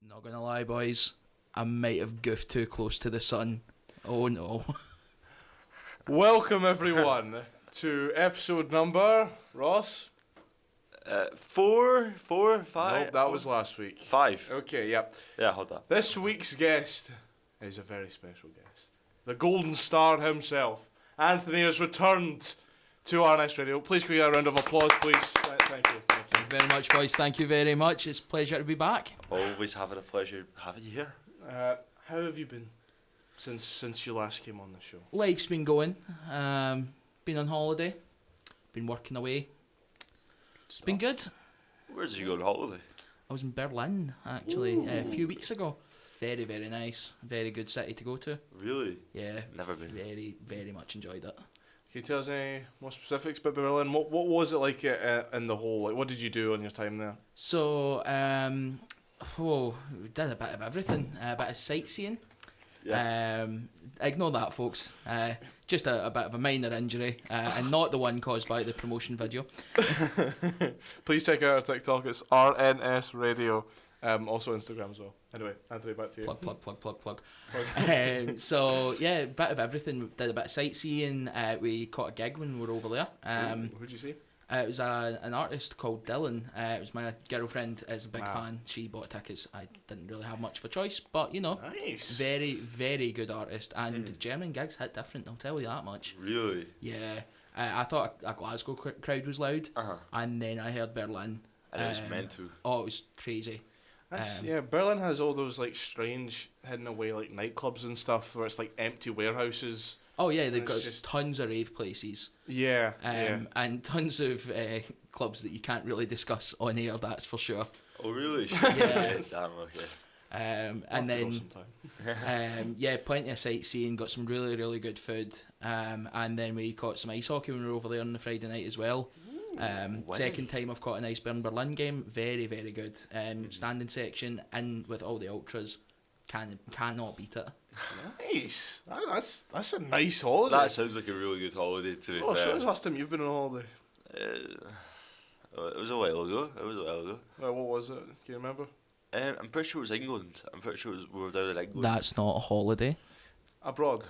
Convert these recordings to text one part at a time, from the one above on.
Not gonna lie, boys. I might have goofed too close to the sun. Oh no. Welcome everyone to episode number, Ross? 4, 5. Nope, that was last week. 5. Okay, yeah. Yeah, hold that. This week's guest is a very special guest. The Golden Star himself. Anthony has returned to RNS Radio. Please give you a round of applause, please. Thank you. Thank you very much, boys. Thank you very much. It's a pleasure to be back. Always having a pleasure having you here. How have you been since you last came on the show? Life's been going. Been on holiday. Been working away. It's been good. Where did you go on holiday? I was in Berlin, actually, a few weeks ago. Very, very nice. Very good city to go to. Really? Yeah. Never been. Very, very much enjoyed it. Can you tell us any more specifics about Berlin? What was it like in the whole? Like, what did you do on your time there? So, we did a bit of everything. A bit of sightseeing. Yeah. Ignore that, folks. Just a bit of a minor injury, and not the one caused by the promotion video. Please check out our TikTok. It's RNS Radio. Also Instagram as well. Anyway, Anthony, back to you. Plug. So yeah, a bit of everything. Did a bit of sightseeing. We caught a gig when we were over there. Who'd you see? It was an artist called Dylan. It was my girlfriend is a big fan. She bought tickets. I didn't really have much of a choice, but you know, Nice. very, very good artist. And German gigs hit different. I'll tell you that much. Really? Yeah. I thought a Glasgow crowd was loud, and then I heard Berlin. And it was meant to. Oh, it was crazy. Yeah, Berlin has all those like strange hidden away like nightclubs and stuff where it's like empty warehouses. Oh yeah, they've And got it's just- tons of rave places. Yeah. And tons of clubs that you can't really discuss on air. That's for sure. Oh, really? Yeah. Damn, okay. And I'll have to go then sometime. yeah, plenty of sightseeing. Got some really, really good food. And then we caught some ice hockey when we were over there on the Friday night as well. Second time I've caught an Iceburn Berlin game. Very, very good. Standing section in with all the ultras. Cannot beat it. Nice. That's a nice holiday. That sounds like a really good holiday, to be So fair. when was the last time you've been on holiday? It was a while ago. What was it? Can you remember? I'm pretty sure it was England. I'm pretty sure we were down in England. That's not a holiday. Abroad.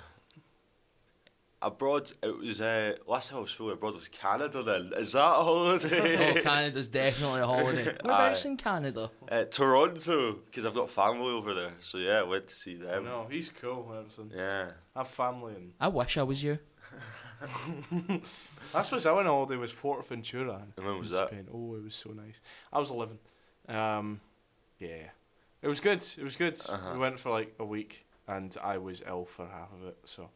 Abroad, it was, last time I was fully abroad was Canada then. Is that a holiday? Oh, Canada's definitely a holiday. Whereabouts in Canada? Toronto, because I've got family over there. So yeah, I went to see them. No, he's cool, Harrison. Yeah. I have family and I wish I was you. that's what I went on holiday was Fuerteventura. And when was in that? Spain. Oh, it was so nice. I was 11. Yeah. It was good. We went for like a week and I was ill for half of it, so.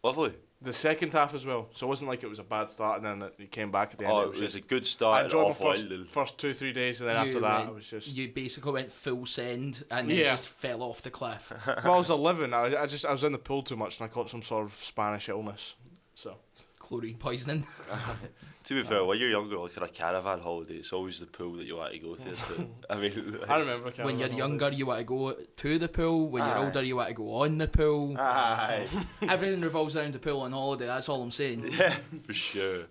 Lovely. The second half as well. So it wasn't like it was a bad start and then it came back at the end. Oh, It it was just, a good I start and enjoyed awful my ending. first 2-3 days and then You after that went- I was just... You basically went full send and then Yeah. just fell off the cliff. Well, I was 11. I was in the pool too much and I caught some sort of Spanish illness. So... Chlorine poisoning. To be fair, when you're younger, like on a caravan holiday, it's always the pool that you want to go to. I mean, I remember When you're caravan younger, holidays. you want to go to the pool. When you're Aye. older, you want to go on the pool. aye, Everything revolves around the pool on holiday. That's all I'm saying. yeah, for sure.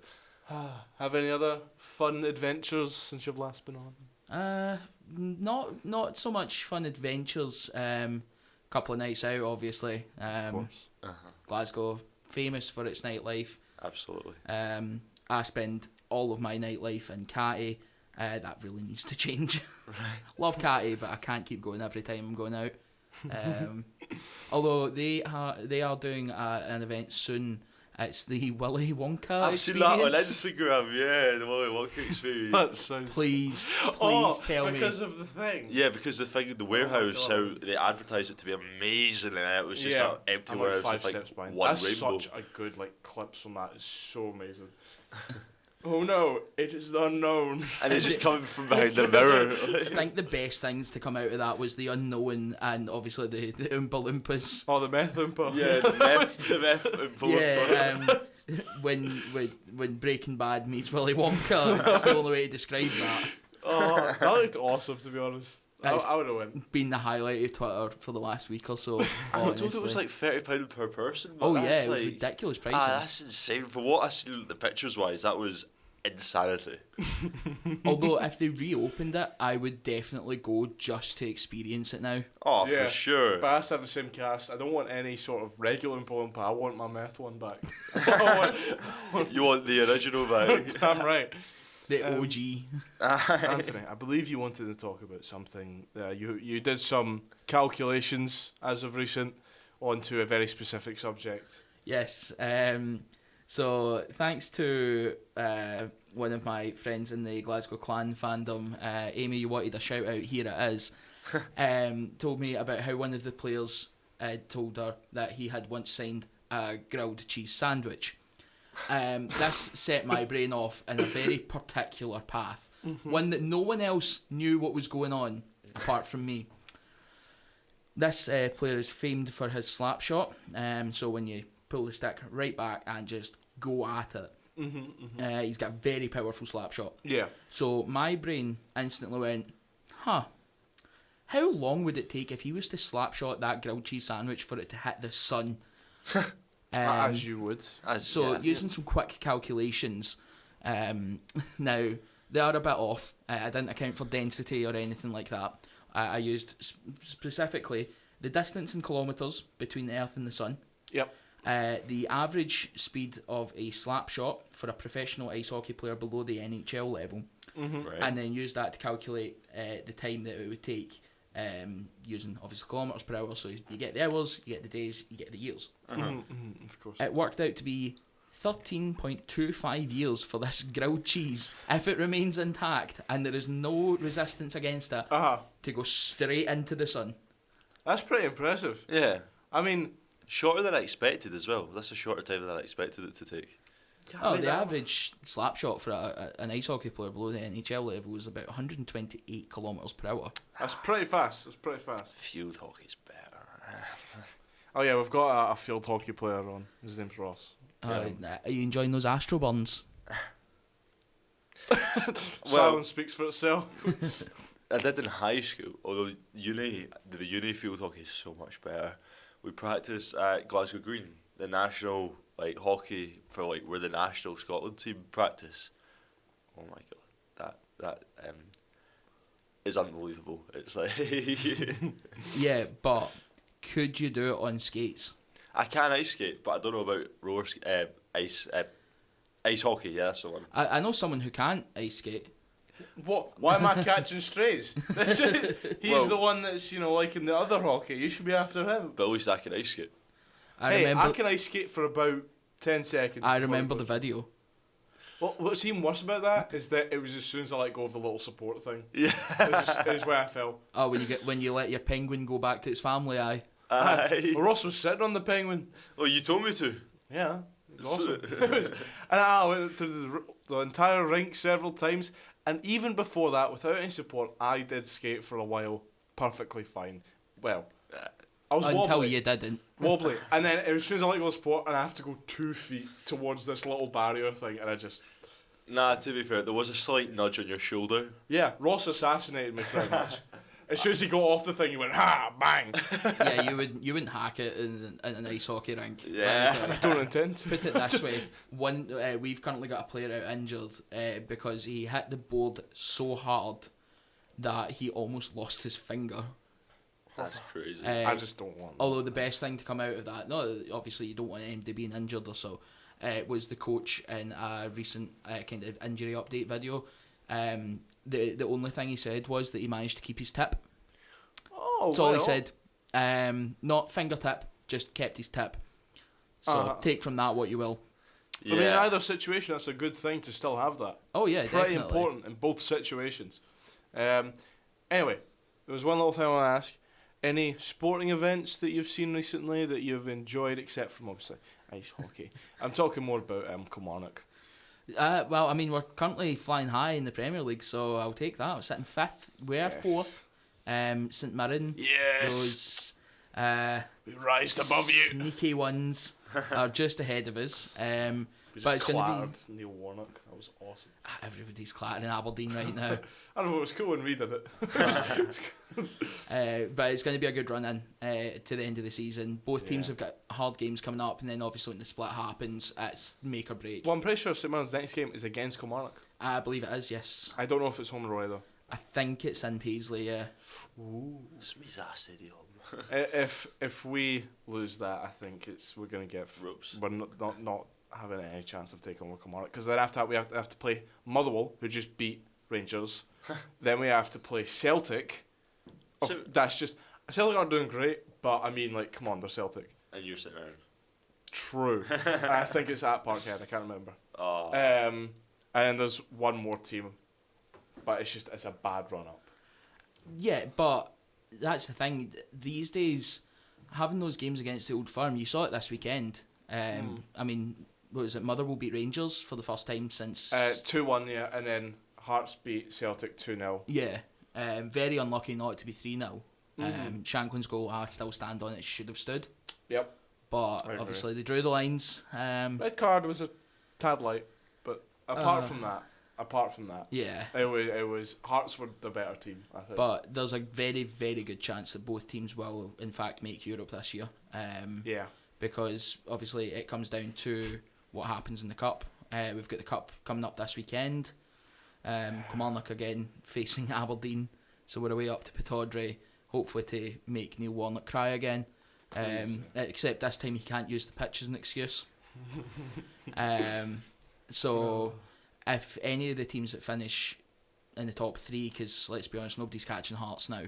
Have any other fun adventures since you've last been on? Not so much fun adventures. Couple of nights out, obviously. Of course. Glasgow, famous for its nightlife. Absolutely. I spend all of my nightlife in Catty. That really needs to change. Love Catty, but I can't keep going every time I'm going out. Although they are doing an event soon. It's the Willy Wonka I've seen that on experience. Instagram, yeah, the Willy Wonka experience. That sounds... Please tell me. because of the thing. Yeah, because the thing in the warehouse, how they advertised it to be amazing, and it was just an empty I'm warehouse like 5 with like steps behind. one That's rainbow. such a good clips from that. It's so amazing. Oh no, it is the unknown. And it's just coming from behind the mirror. I think the best things to come out of that was the unknown and obviously the Oompa Loompas. Oh, the meth Oompa. Yeah, the meth and full When Breaking Bad meets Willy Wonka, it's the only way to describe that. Oh, that looked awesome, to be honest. I would have went. Been the highlight of Twitter for the last week or so. I told it was honestly. like £30 per person. But Oh yeah, that's it was like, ridiculous pricing. that's insane. For what I seen the pictures wise, that was insanity. Although if they reopened it, I would definitely go just to experience it now. Oh, Yeah, for sure. But it has to have the same cast. I don't want any sort of regular bowling pal. I want my meth one back. You want the original back? Damn right. The OG. Anthony, I believe you wanted to talk about something. You did some calculations as of recent onto a very specific subject. Yes. So thanks to one of my friends in the Glasgow Clan fandom, Amy, you wanted a shout out, here it is, told me about how one of the players told her that he had once signed a grilled cheese sandwich. This set my brain off in a very particular path, one that no one else knew what was going on apart from me. This player is famed for his slap shot, so when you pull the stick right back and just go at it. He's got a very powerful slap shot. Yeah. So my brain instantly went, how long would it take if he was to slap shot that grilled cheese sandwich for it to hit the sun? As you would. Using some quick calculations, now they are a bit off. I didn't account for density or anything like that. I used specifically the distance in kilometres between the Earth and the Sun. Yep. The average speed of a slap shot for a professional ice hockey player below the NHL level, Right. and then use that to calculate the time that it would take, using obviously kilometres per hour. So you get the hours, you get the days, you get the years. Of course. It worked out to be 13.25 years for this grilled cheese, if it remains intact and there is no resistance against it, to go straight into the sun. That's pretty impressive. Yeah. I mean, Shorter than I expected as well. That's a shorter time than I expected it to take. The average slap shot for an ice hockey player below the NHL level was about 128 kilometres per hour. That's pretty fast. Field hockey's better. Oh yeah, we've got a field hockey player on. His name's Ross. Are you enjoying those Astro burns? Silence speaks for itself. I did in high school, although the uni field hockey is so much better. We practiced at Glasgow Green, the national hockey for where the national Scotland team practice. Oh my god, that is unbelievable. It's like Yeah, but could you do it on skates? I can ice skate, but I don't know about ice hockey. Yeah, that's the one. I know someone who can't ice skate. What? Why am I catching strays? He's the one that's like in the other hockey. You should be after him. But at least I can ice skate. I can ice skate for about 10 seconds. I remember the video. What's even worse about that is that it was as soon as I let go of the little support thing. Yeah. It was where I fell. Oh, when you let your penguin go back to its family, aye. Aye. Well, Ross was sitting on the penguin. Oh, you told me to. Yeah. It was awesome. And I went through the entire rink several times. And even before that, without any support, I did skate for a while perfectly fine. Well, I was Until wobbly. you didn't. Wobbly. And then as soon as I let go of support, and I have to go 2 feet towards this little barrier thing, and I just... Nah, to be fair, there was a slight nudge on your shoulder. Yeah, Ross assassinated me very much. As soon as he got off the thing, he went, ha, bang. Yeah, you wouldn't hack it in an ice hockey rink. Yeah. I don't intend to. Put it this way, we've currently got a player out injured because he hit the board so hard that he almost lost his finger. That's crazy. I just don't want that. Although the best thing to come out of that, no, obviously you don't want anybody being injured or so, was the coach in a recent kind of injury update video. The only thing he said was that he managed to keep his tip. Oh, That's all he said. Not fingertip, just kept his tip. So take from that what you will. Yeah. I mean, in either situation, that's a good thing to still have that. Oh yeah, Pretty definitely. important in both situations. Anyway, there was one little thing I want to ask. Any sporting events that you've seen recently that you've enjoyed, except from obviously ice hockey? I'm talking more about Kilmarnock. Well, I mean, we're currently flying high in the Premier League, so I'll take that. We're sitting 5th. We're 4th. St Mirren. Yes. Those We rised above you. sneaky ones are just ahead of us. We But just it's gonna clattered Neil Warnock. That was awesome. Everybody's clattering in Aberdeen right now. I don't know, it was cool when we did it. But it's going to be a good run in to the end of the season. Both teams Yeah. have got hard games coming up, and then obviously when the split happens, it's make or break. Well, I'm pretty sure St Mirren's next game is against Kilmarnock. I believe it is, yes. I don't know if it's home and away though. I think it's in Paisley, yeah. Ooh. It's our stadium. If we lose that, I think we're gonna get Ropes. We're not having any chance of taking over Kilmarnock, because then after that we have to play Motherwell, who just beat Rangers. Then we have to play Celtic. That's just Celtic aren't doing great, but I mean, like, come on, they're Celtic. And you're St Mirren. True. I think it's at Parkhead. I can't remember. Oh. And then there's one more team, but it's a bad run up. Yeah, but that's the thing. These days, having those games against the Old Firm, you saw it this weekend. I mean, what was it? Motherwell beat Rangers for the first time since... 2-1, yeah, and then Hearts beat Celtic 2-0. Yeah. Very unlucky not to be 3-0. Shanklin's goal, I still stand on it, should have stood. Yep. But obviously they drew the lines. Red card was a tad light, but apart from that, Yeah. it was Hearts were the better team, I think. But there's a very, very good chance that both teams will, in fact, make Europe this year. Yeah. Because obviously it comes down to what happens in the Cup. We've got the Cup coming up this weekend. Kilmarnock again facing Aberdeen. So we're away up to Pittodrie, hopefully to make Neil Warnock cry again. Except this time he can't use the pitch as an excuse. So if any of the teams that finish in the top three, because let's be honest, nobody's catching Hearts now.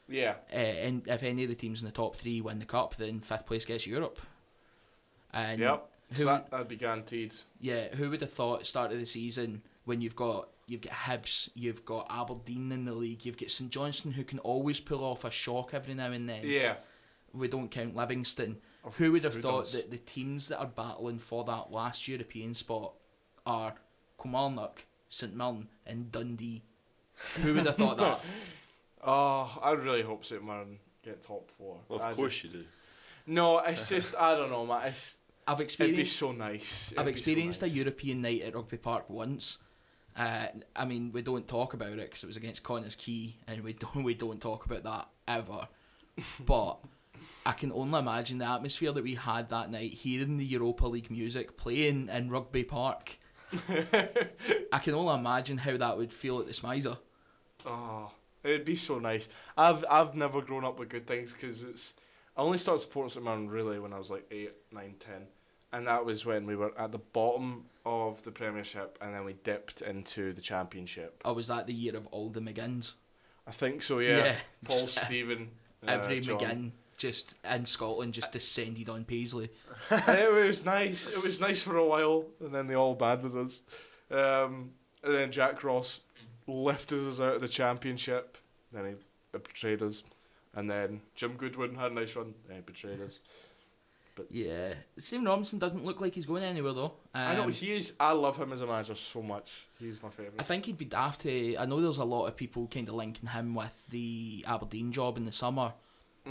Yeah. And if any of the teams in the top three win the Cup, then fifth place gets Europe. And Yep. So that'd be guaranteed. yeah, who would have thought at the start of the season when you've got Hibs, you've got Aberdeen in the league, you've got St Johnstone who can always pull off a shock every now and then. Yeah. We don't count Livingston. Or Who would have who thought does? that the teams that are battling for that last European spot are Kilmarnock, St Mirren and Dundee? Who would have thought that? Oh, I really hope St Mirren get top four. Well, of course you do. No, it's just I don't know, man. I've It'd be experienced so nice. I've experienced a European night at Rugby Park once. I mean, we don't talk about it because it was against Connah's Quay, and we don't talk about that ever. But I can only imagine the atmosphere that we had that night, hearing the Europa League music playing in Rugby Park. I can only imagine how that would feel at the Smizer. Oh, it'd be so nice. I've never grown up with good things because I only started supporting St Mirren really when I was like 8, 9, 10. And that was when we were at the bottom of the Premiership and then we dipped into the Championship. Or was that the year of all the McGinns? I think so, yeah. Paul, just Stephen, every John. McGinn just in Scotland just descended on Paisley. And it was nice. It was nice for a while, and then they all abandoned us. And then Jack Ross lifted us out of the Championship. Then he betrayed us. And then Jim Goodwin had a nice run. Then he betrayed us. But Yeah, Stephen Robinson doesn't look like he's going anywhere though. I know he is. I love him as a manager so much. He's my favourite. I think he'd be daft to. I know there's a lot of people kind of linking him with the Aberdeen job in the summer.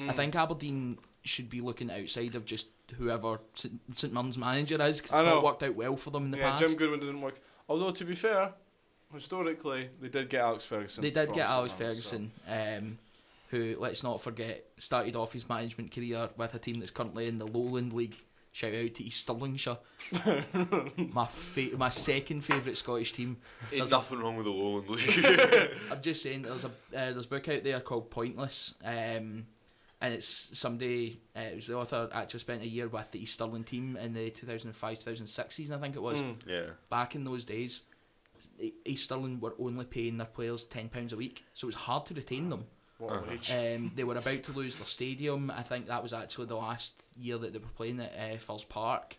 I think Aberdeen should be looking outside of just whoever St Mirren's manager is, because I it's know. not worked out well for them in the past. Jim Goodwin didn't work. Although to be fair, historically they did get Alex Ferguson. They did from get St Alex Mirren, Ferguson, who, let's not forget, started off his management career with a team that's currently in the Lowland League. Shout out to East Stirlingshire. My second favourite Scottish team. Ain't nothing wrong with the Lowland League. I'm just saying, there's a book out there called Pointless, and it's somebody, it was the author actually spent a year with the East Stirling team in the 2005-2006 season, I think it was. Yeah. Back in those days, East Stirling were only paying their players £10 a week, so it was hard to retain them. What a wage. They were about to lose their stadium. I think that was actually the last year that they were playing at Furze Park.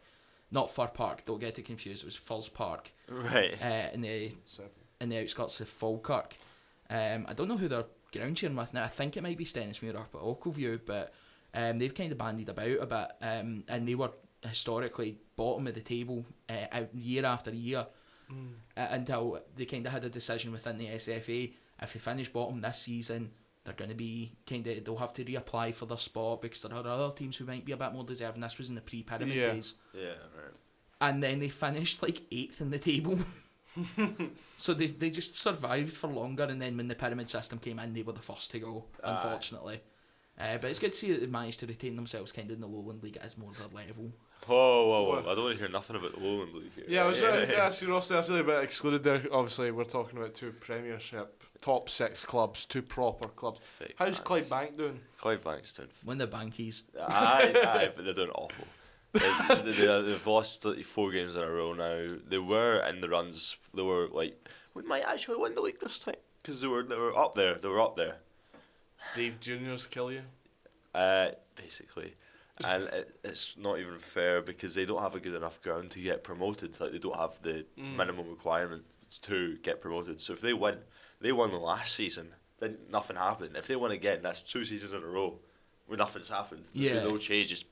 Not Fir Park, don't get it confused, it was Furze Park. Right. In the outskirts of Falkirk. I don't know who they're ground cheering with now. I think it might be Stennismuir up at Ochilview, but they've kind of bandied about a bit, and they were historically bottom of the table year after year until they kind of had a decision within the SFA. If they finish bottom this season, they're going to be they'll have to reapply for their spot because there are other teams who might be a bit more deserving. This was in the pre-pyramid days. Yeah, right. And then they finished like 8th in the table. So they just survived for longer, and then when the pyramid system came in, they were the first to go, unfortunately. But it's good to see that they managed to retain themselves kind of in the Lowland League as more their level. Whoa. I don't want to hear nothing about the Lowland League here. Yeah, I was going to ask you, Ross, after a bit excluded there. Obviously, we're talking about 2 Premiership, top 6 clubs, 2 proper clubs. Fake How's fans. Clydebank doing? Clydebank's doing... When the Bankies. Aye, but they're doing awful. They've lost 4 games in a row now. They were in the runs. They were like, we might actually win the league this time, because they were up there. They were up there. Dave Junior's kill you? Basically. And it's not even fair because they don't have a good enough ground to get promoted. Like, they don't have the minimum requirements to get promoted. So if they won the last season, then nothing happened. If they win again, that's 2 seasons in a row where nothing's happened. There's been no changes.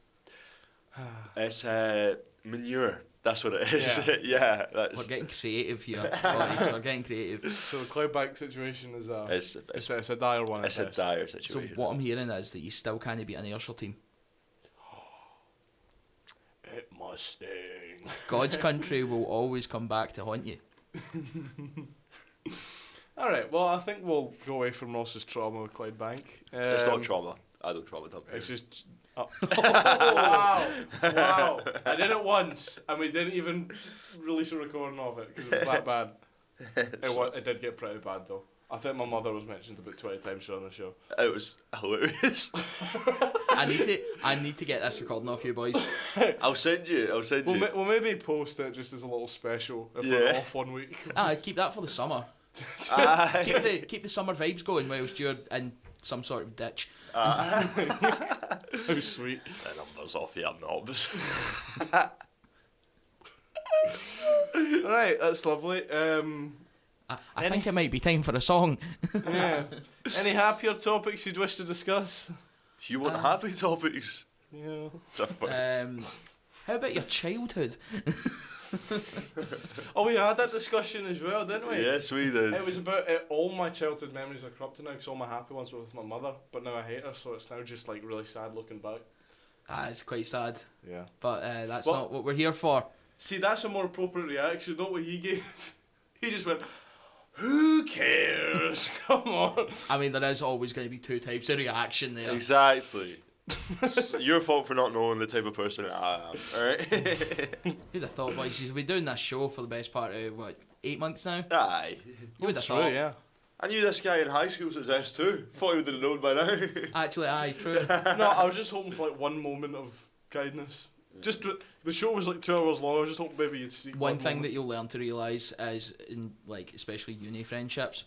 It's manure. That's what it is. Yeah. We're getting creative here, boys. We're getting creative. So the Clydebank situation is it's a dire one. It's a dire situation. So what I'm hearing is that you still can't beat an Ayrshire team. It must sting. God's country will always come back to haunt you. All right. Well, I think we'll go away from Ross's trauma with Clydebank. It's not trauma. I don't trauma dump. It's just. Oh. Wow! I did it once, and we didn't even release a recording of it because it was that bad. It did get pretty bad though. I think my mother was mentioned about 20 times during the show. It was hilarious. I need to get this recording off you boys. I'll send you. We'll maybe post it just as a little special if we're off 1 week. Keep that for the summer. keep the summer vibes going whilst you're in some sort of ditch. How sweet. The numbers off you, I'm not. Right, that's lovely. I think it might be time for a song. Yeah. Any happier topics you'd wish to discuss? You want happy topics? Yeah. How about your childhood? Oh, we had that discussion as well, didn't we? Yes, we did. It was about all my childhood memories are corrupted now because all my happy ones were with my mother, but now I hate her, so it's now just like really sad looking back. It's quite sad. Yeah. But that's not what we're here for. See, that's a more appropriate reaction, not what he gave. He just went, who cares? Come on. I mean, there is always going to be 2 types of reaction there. Exactly. It's your fault for not knowing the type of person I am, alright? Who'd have thought, boys? You've been doing this show for the best part of, 8 months now? Aye. You would have True, thought. yeah. I knew this guy in high school since S2. Thought he would have known by now. Actually, aye, true. No, I was just hoping for like one moment of kindness. Just the show was like 2 hours long. I was just hoping maybe you'd see One thing that you'll learn to realise is, in especially uni friendships,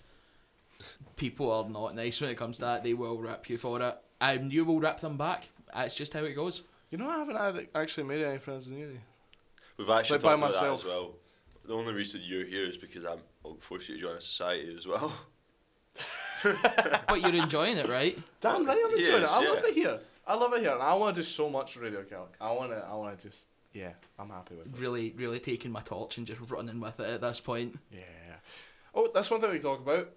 people are not nice when it comes to that. They will rip you for it. And you will rip them back. That's just how it goes. You know, I haven't actually made any friends in uni. We've actually Like by talked about myself. that as well. The only reason you're here is because I'm forced you to join a society as well. But you're enjoying it, right? Damn right, I'm enjoying it. I Yes, love it here. I love it here, and I want to do so much for Radio Cali. I want to just, yeah, I'm happy with it. Really, really taking my torch and just running with it at this point. Yeah. Oh, that's one thing we talk about.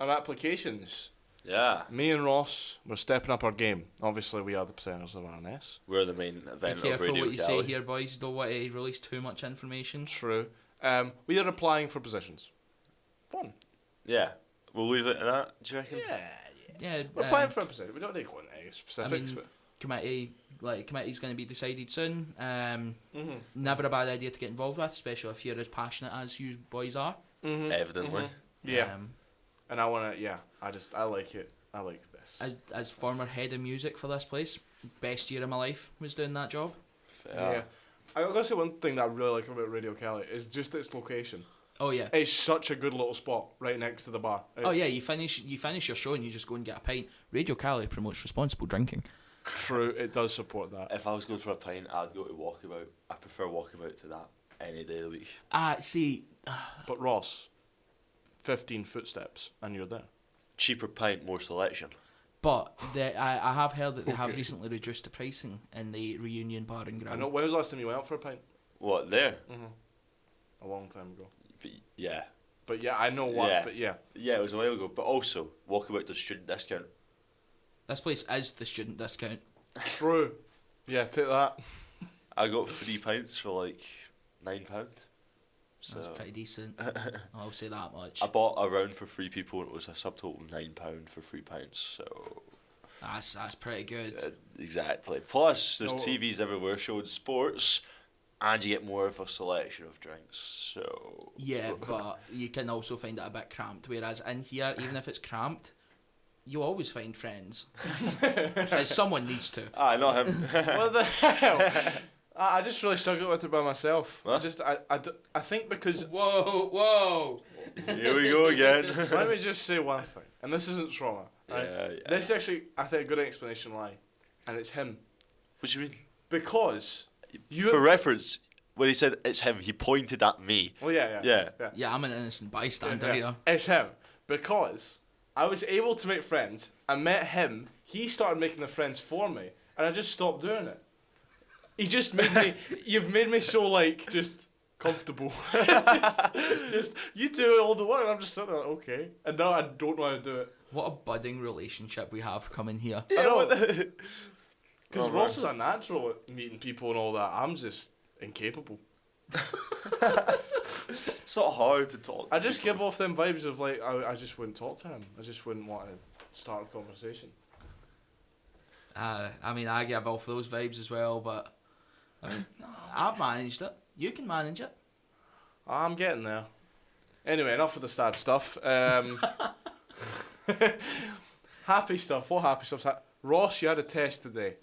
Our applications. Yeah. Me and Ross, we're stepping up our game. Obviously, we are the presenters of RNS. We're the main Be event of careful Radio what you Cali. say here, boys. Don't want to release too much information. True. We are applying for positions. Fun. Yeah. We'll leave it at that, do you reckon? Yeah. We're applying for a position. We don't need to go into any specifics, I mean, committee's going to be decided soon. but. Never a bad idea to get involved with, especially if you're as passionate as you boys are. Evidently. Yeah. And I want to, I like it. I like this. As former head of music for this place, best year of my life was doing that job. Yeah. I'm going to say one thing that I really like about Radio Cali is just its location. Oh yeah. It's such a good little spot right next to the bar. Oh yeah, you finish your show and you just go and get a pint. Radio Cali promotes responsible drinking. True, it does support that. If I was going for a pint, I'd go to Walkabout. I prefer Walkabout to that any day of the week. See. But Ross, 15 footsteps and you're there. Cheaper pint, more selection. But I have heard that they have recently reduced the pricing in the Reunion Bar and Grill. I know. When was the last time you went out for a pint? What, there? A long time ago. But yeah. But yeah, I know what. Yeah. But yeah. Yeah, it was a while ago. But also, Walkabout does student discount. This place is the student discount. True. Yeah, take that. I got 3 pints for like £9. So That's pretty decent. I'll say that much. I bought a round for 3 people and it was a subtotal £9 for 3 pints. So That's pretty good. exactly. Plus, there's No. TVs everywhere showing sports, and you get more of a selection of drinks. So Yeah, but you can also find it a bit cramped. Whereas in here, even if it's cramped, you always find friends. Someone needs to. not him. What the hell? I just really struggled with it by myself. Huh? I think because... Whoa! Here we go again. Let me just say one thing, and this isn't trauma. Right? Yeah. This is actually, I think, a good explanation why, and it's him. What do you mean? Because For reference, when he said it's him, he pointed at me. Well, yeah. Yeah, I'm an innocent bystander here. It's him. Because I was able to make friends. I met him. He started making the friends for me, and I just stopped doing it. He just made me. You've made me so just comfortable. just you do all the work. And I'm just sitting there like, okay, and now I don't know how to do it. What a budding relationship we have coming here. I know. what the- Because Oh, Ross man. is a natural at meeting people and all that. I'm just incapable. It's not hard to talk to I just people. give off them vibes of I just wouldn't talk to him. I just wouldn't want to start a conversation. I mean, I give off those vibes as well, but I mean, I've managed it. You can manage it. I'm getting there. Anyway, enough of the sad stuff. Happy stuff. What happy stuff? Ross, you had a test today.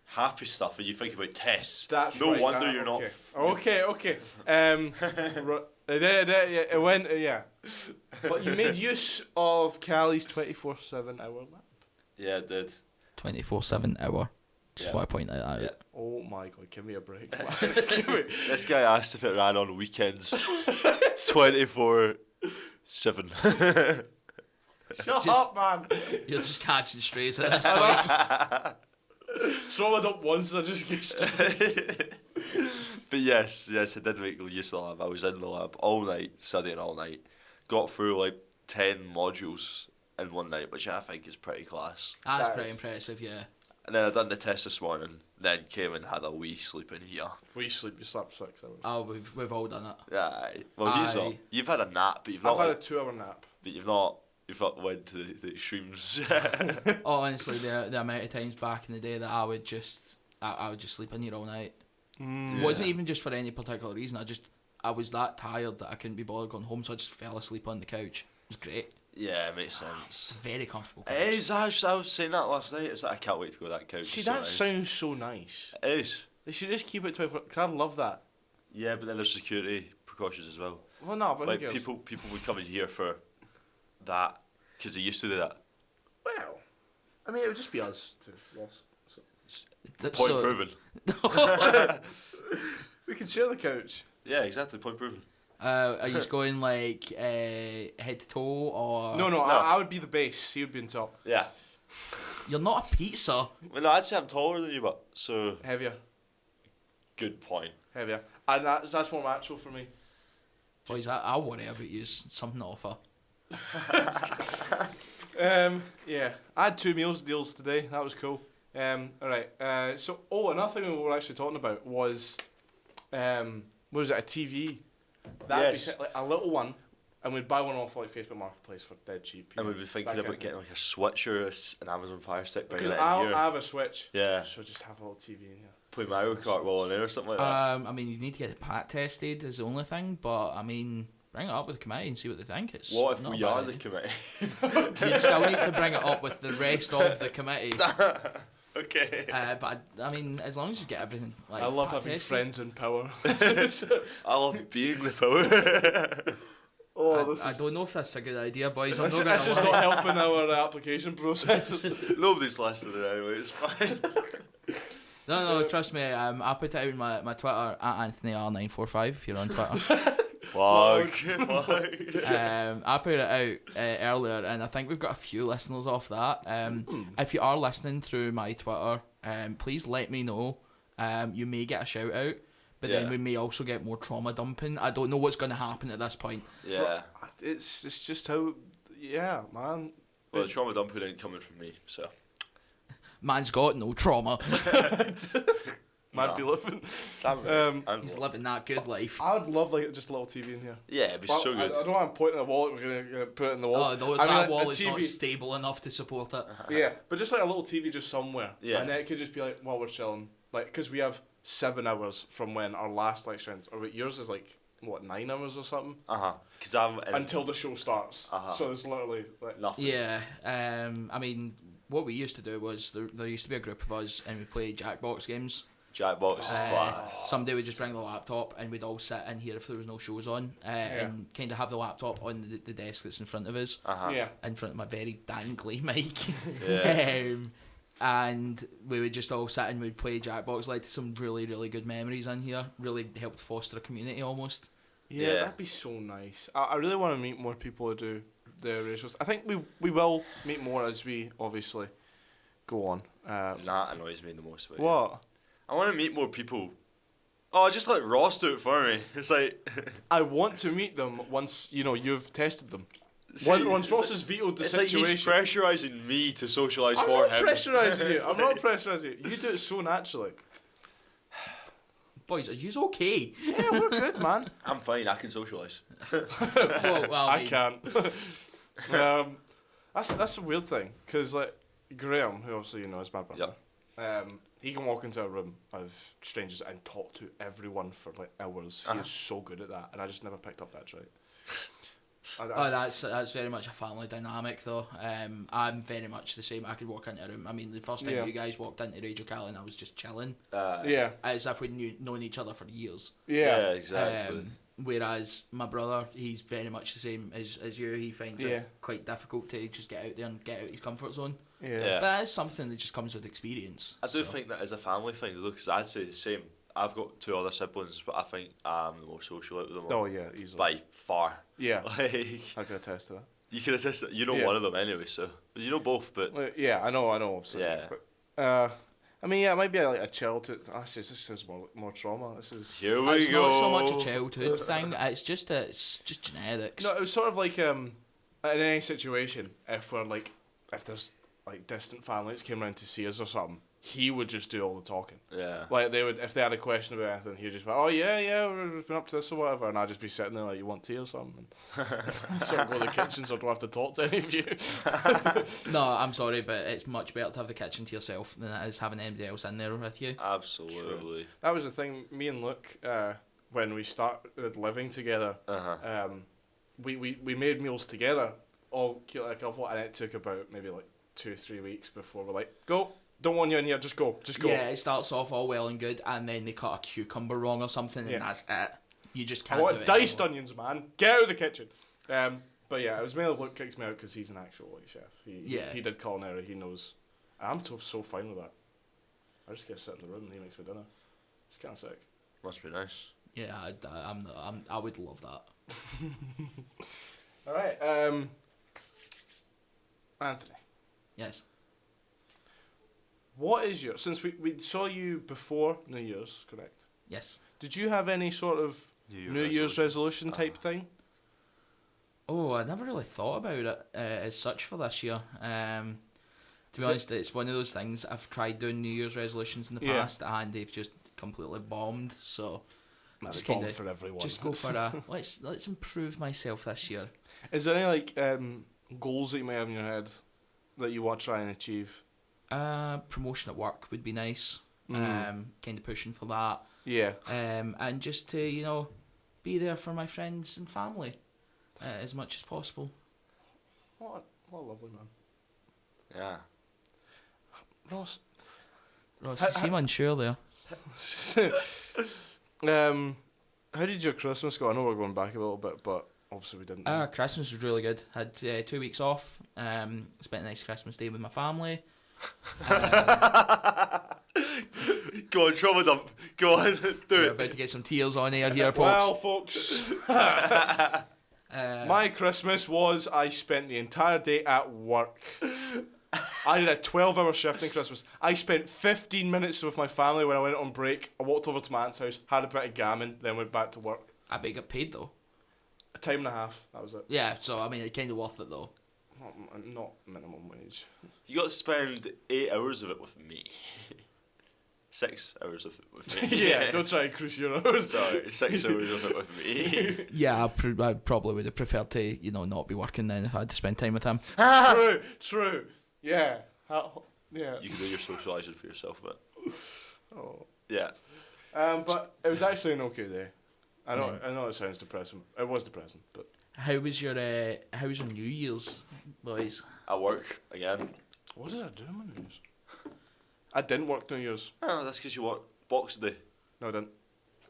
Happy stuff, and you think about tests. That's no right. wonder you're okay. not. Okay. It went. Yeah. But you made use of Callie's 24/7 hour lap. Yeah, it did. 24/7 hour. Just Yeah. want to point that out. Yeah. Oh my god, give me a break. Give me- This guy asked if it ran on weekends. 24/7. Shut Just- up, man. You're just catching strays at this point. Throw it up once and I just get straight. But yes, I did make use of the lab. I was in the lab all night, studying all night. Got through 10 modules in one night, which I think is pretty class. That's That pretty is- impressive, yeah. And then I done the test this morning, then came and had a wee sleep in here. We sleep, you slept 6 hours. Oh, we've all done it. Aye. Well, you've had a nap, but you've I've not. had a 2-hour nap. But you've not went to the extremes. Oh, honestly, the amount of times back in the day that I would just sleep in here all night. It wasn't even just for any particular reason. I was that tired that I couldn't be bothered going home, so I just fell asleep on the couch. It was great. Yeah, it makes It's a sense. very comfortable couch. It is. I was saying that last night. It's like I can't wait to go to that couch. See, It's so that nice. sounds so nice. It is. They should just keep it 24 because I love that. Yeah, but then there's security precautions as well. Well, no, but who Like cares? people would come in here for that because they used to do that. Well, I mean, it would just be us two. Ross. So. Point So- proven. We can share the couch. Yeah, exactly. Point proven. Are you just going head to toe or? No, No. I would be the base. He would be on top. Yeah. You're not a pizza. Well, no, I'd say I'm taller than you, but so Heavier. good point. Heavier. And that's more natural for me. Boys, I'll worry about you. Something to offer. Yeah. I had 2 meals deals today. That was cool. Alright. So, another thing we were actually talking about was, what was it, a TV? That'd Yes. be a little one, and we'd buy one off Facebook Marketplace for dead cheap. And we'd be thinking about getting a Switch or an Amazon Fire Stick. Bringing Because it in here. I have a Switch. Yeah. So just have a little TV in here. Play Mario Kart while in there or something like that. I mean, you need to get it pat tested is the only thing, but I mean, bring it up with the committee and see what they think. It's What if not a we bad are the idea. committee? You still need to bring it up with the rest of the committee. Okay. But I mean, as long as you get everything I love pat having tested. friends in power. I love being the power. I don't know if that's a good idea, boys. I'm This not is gonna lie. not helping our application process. Nobody's listening anyway, it's fine. No, trust me. I put it out on my Twitter at AnthonyR945 if you're on Twitter. Plug. I put it out earlier, and I think we've got a few listeners off that. If you are listening through my Twitter, please let me know. You may get a shout out, but then Yeah. we may also get more trauma dumping. I don't know what's going to happen at this point. Yeah. It's just how, yeah, man. Well, the trauma dumping ain't coming from me, so. Man's got no trauma. Man be living. Damn right. He's living that good life. I would love like just a little TV in here. Yeah, it'd be Well, so good. I don't want to point in the wall. We're gonna put it in the wall. Oh, no, I mean, that like, wall the is not TV stable enough to support it. Yeah, but just like a little TV just somewhere. Yeah. And then it could just be like while we're chilling, like because we have 7 hours from when our last lecture ends, or yours is like what 9 hours or something. Because I'm Until the show starts. So it's literally like nothing. Yeah, I mean, what we used to do was there used to be a group of us and we played Jackbox games. Jackbox is class. Somebody would just bring the laptop and we'd all sit in here if there was no shows on, and kind of have the laptop on the desk that's in front of us, in front of my very dangly mic. And we would just all sit and we'd play Jackbox. Led to some really, really good memories in here. Really helped foster a community almost. Yeah, that'd be so nice. I really want to meet more people who do the ratios. I think we will meet more as we obviously go on. That annoys me the most. About What? You. I want to meet more people. Oh, just let Ross do it for me. It's like I want to meet them once you've tested them. See, Once Ross has vetoed the it's situation. like he's pressurising me to socialise I'm for not him. pressurising you. I'm not pressurising you. You do it so naturally. Boys, are you okay? Yeah, we're good, man. I'm fine. I can socialise. well, I can't. That's a weird thing, because like Graham, who obviously you know is my brother, he can walk into a room of strangers and talk to everyone for like hours. He is so good at that, and I just never picked up that trait. That's very much a family dynamic though. I'm very much the same. I could walk into a room. I mean, the first time you guys walked into Radio Callan, I was just chilling. As if we'd known each other for years. Yeah, exactly. Whereas my brother, he's very much the same as you. He finds it quite difficult to just get out there and get out his comfort zone. Yeah. But it's something that just comes with experience. I do think that is a family thing though, because I'd say the same. I've got 2 other siblings, but I think I'm the most social out of them all. Oh yeah, easily. By far. Yeah. Like, I can attest to that. you can attest that. You know one of them anyway, so you know both, but Yeah, I know, obviously. Yeah. But, I mean, it might be like a childhood. This is more trauma. This is. Here we it's go. not so much a childhood thing. It's just genetics. No, it was sort of like in any situation, if there's like distant families came around to see us or something, he would just do all the talking. Yeah. Like they would, if they had a question about anything, he'd just be like, "Oh yeah, we've been up to this or whatever," and I'd just be sitting there like, "You want tea or something?" And sort of go to the kitchen, so I don't have to talk to any of you. No, I'm sorry, but it's much better to have the kitchen to yourself than it is having anybody else in there with you. Absolutely. That was the thing. Me and Luke, when we started living together, we made meals together, all cute like a couple, and it took about maybe like 2 or 3 weeks before we're like, "Go. Don't want you in here, just go. Yeah, it starts off all well and good, and then they cut a cucumber wrong or something, and that's it. You just can't I do want it diced anymore. onions, man. Get out of the kitchen. But yeah, it was mainly Luke kicked me out because he's an actual like chef. He did culinary. He knows. I'm so fine with that. I just get to sit in the room and he makes me dinner. It's kind of sick. Must be nice. Yeah, I would love that. All right, Anthony. Yes. What is your, since we saw you before New Year's, correct? Yes. Did you have any sort of New Year's resolution type thing? Oh, I never really thought about it as such for this year. To be honest, it's one of those things. I've tried doing New Year's resolutions in the past, and they've just completely bombed. So Just bomb for everyone. Just go for a let's improve myself this year. Is there any like goals that you may have in your head that you want to try and achieve? Promotion at work would be nice. Kind of pushing for that. Yeah. And just to be there for my friends and family as much as possible. What a lovely man. Yeah. Ross, you seem unsure there. How did your Christmas go? I know we're going back a little bit, but obviously we didn't. Christmas was really good. Had 2 weeks off. Spent a nice Christmas day with my family. Go on, trauma dump. Go on, do We're it. about to get some tears on air here, folks. Well, folks, my Christmas was I spent the entire day at work. I did a 12-hour shift in Christmas. I spent 15 minutes with my family when I went on break. I walked over to my aunt's house, had a bit of gammon, then went back to work. I bet you got paid though. A time and a half, that was it. Yeah, so I mean, it's kind of worth it though. Not minimum wage. You got to spend 8 hours of it with me. 6 hours of it with me. Yeah, don't try and increase your hours. Sorry, 6 hours of it with me. Yeah, I probably would have preferred to, not be working then if I had to spend time with him. True. Yeah. Yeah. You can do your socialising for yourself, but Oh. yeah. But it was actually an okay day. I know it sounds depressing. It was depressing, but How was your New Year's, boys? I work again. what did I do on my New Year's? I didn't work New Year's. Oh, that's because you work Boxing Day. No, I didn't.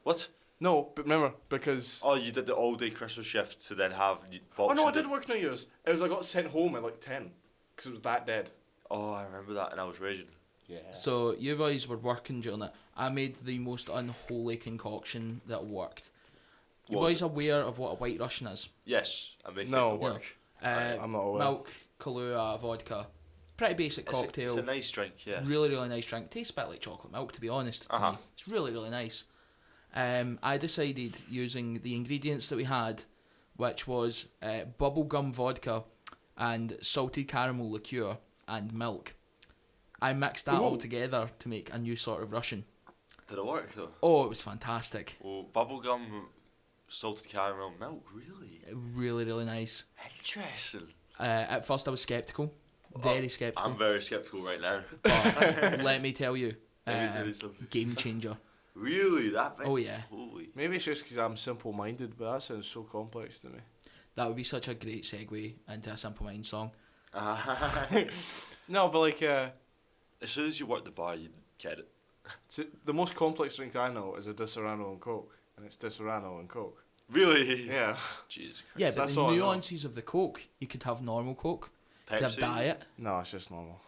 What? No, but remember, because... Oh, you did the all-day Christmas shift to then have Boxing Oh, no, I Day. did work New Year's. It was I got sent home at like 10, because it was that dead. Oh, I remember that, and I was raging. Yeah. So you boys were working during it. I made the most unholy concoction that worked. You What was boys aware of what a White Russian is? Yes, I'm making No. it work. I'm not aware. Milk, Kahlua, vodka. Pretty basic cocktail. It's a nice drink, yeah. Really, really nice drink. Tastes a bit like chocolate milk, to be honest. To me. It's really, really nice. I decided, using the ingredients that we had, which was bubblegum vodka and salted caramel liqueur and milk. I mixed that all together to make a new sort of Russian. Did it work though? Oh, it was fantastic. Oh, bubblegum, salted caramel, milk, really? Really, really nice. Interesting. At first I was sceptical. Very sceptical. I'm very sceptical right now. But let me tell you, Let me tell you something. game changer. Really? That big? Oh yeah. Holy. Maybe it's just because I'm simple-minded, but that sounds so complex to me. That would be such a great segue into a Simple Minds song. No, but like, as soon as you work the bar, you get it. the most complex drink I know is a Disaronno and Coke, and it's Disaronno and Coke. Really? Yeah. Jesus Christ. Yeah, but That's the all I know. nuances of the Coke, you could have normal Coke, you could have Pepsi? diet, No, it's just normal.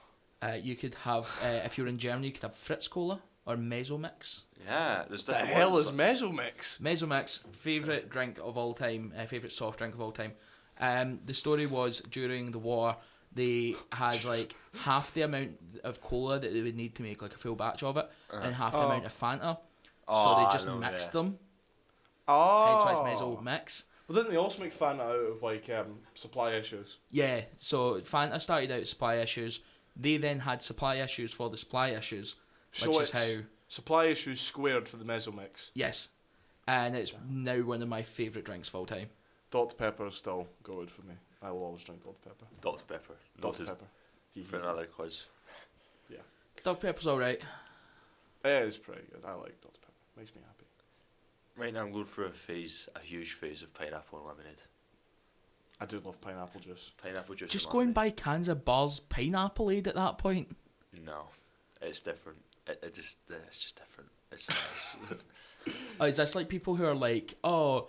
you could have, if you're in Germany, you could have Fritz Cola or Mezzomix. Yeah, there's The different hell is ones. Mezzomix? Mezzomix, favourite drink of all time, favourite soft drink of all time. The story was, during the war, they had like half the amount of cola that they would need to make like a full batch of it, and half the Oh. amount of Fanta. Oh, So I they just know, mixed yeah. them. Oh. Hence why it's Mezzo Mix. Well, didn't they also make Fanta out of like supply issues? Yeah, so Fanta started out supply issues. They then had supply issues for the supply issues, So which is it's how, supply issues squared for the Mezzomix. yes. And it's now one of my favourite drinks of all time. Dr Pepper is still good for me. I will always drink Dr Pepper. Dr. Pepper. Dr Noted Pepper. for another quiz. Dr Pepper's alright. It is pretty good. I like Dr Pepper. Makes me happy. Right now I'm going through a huge phase of pineapple and lemonade. I do love pineapple juice. Pineapple juice Just and go and lemonade. buy cans of Buzz Pineapple Aid at that point. No, it's different. It's just different. It's nice. Oh, is this like people who are like, a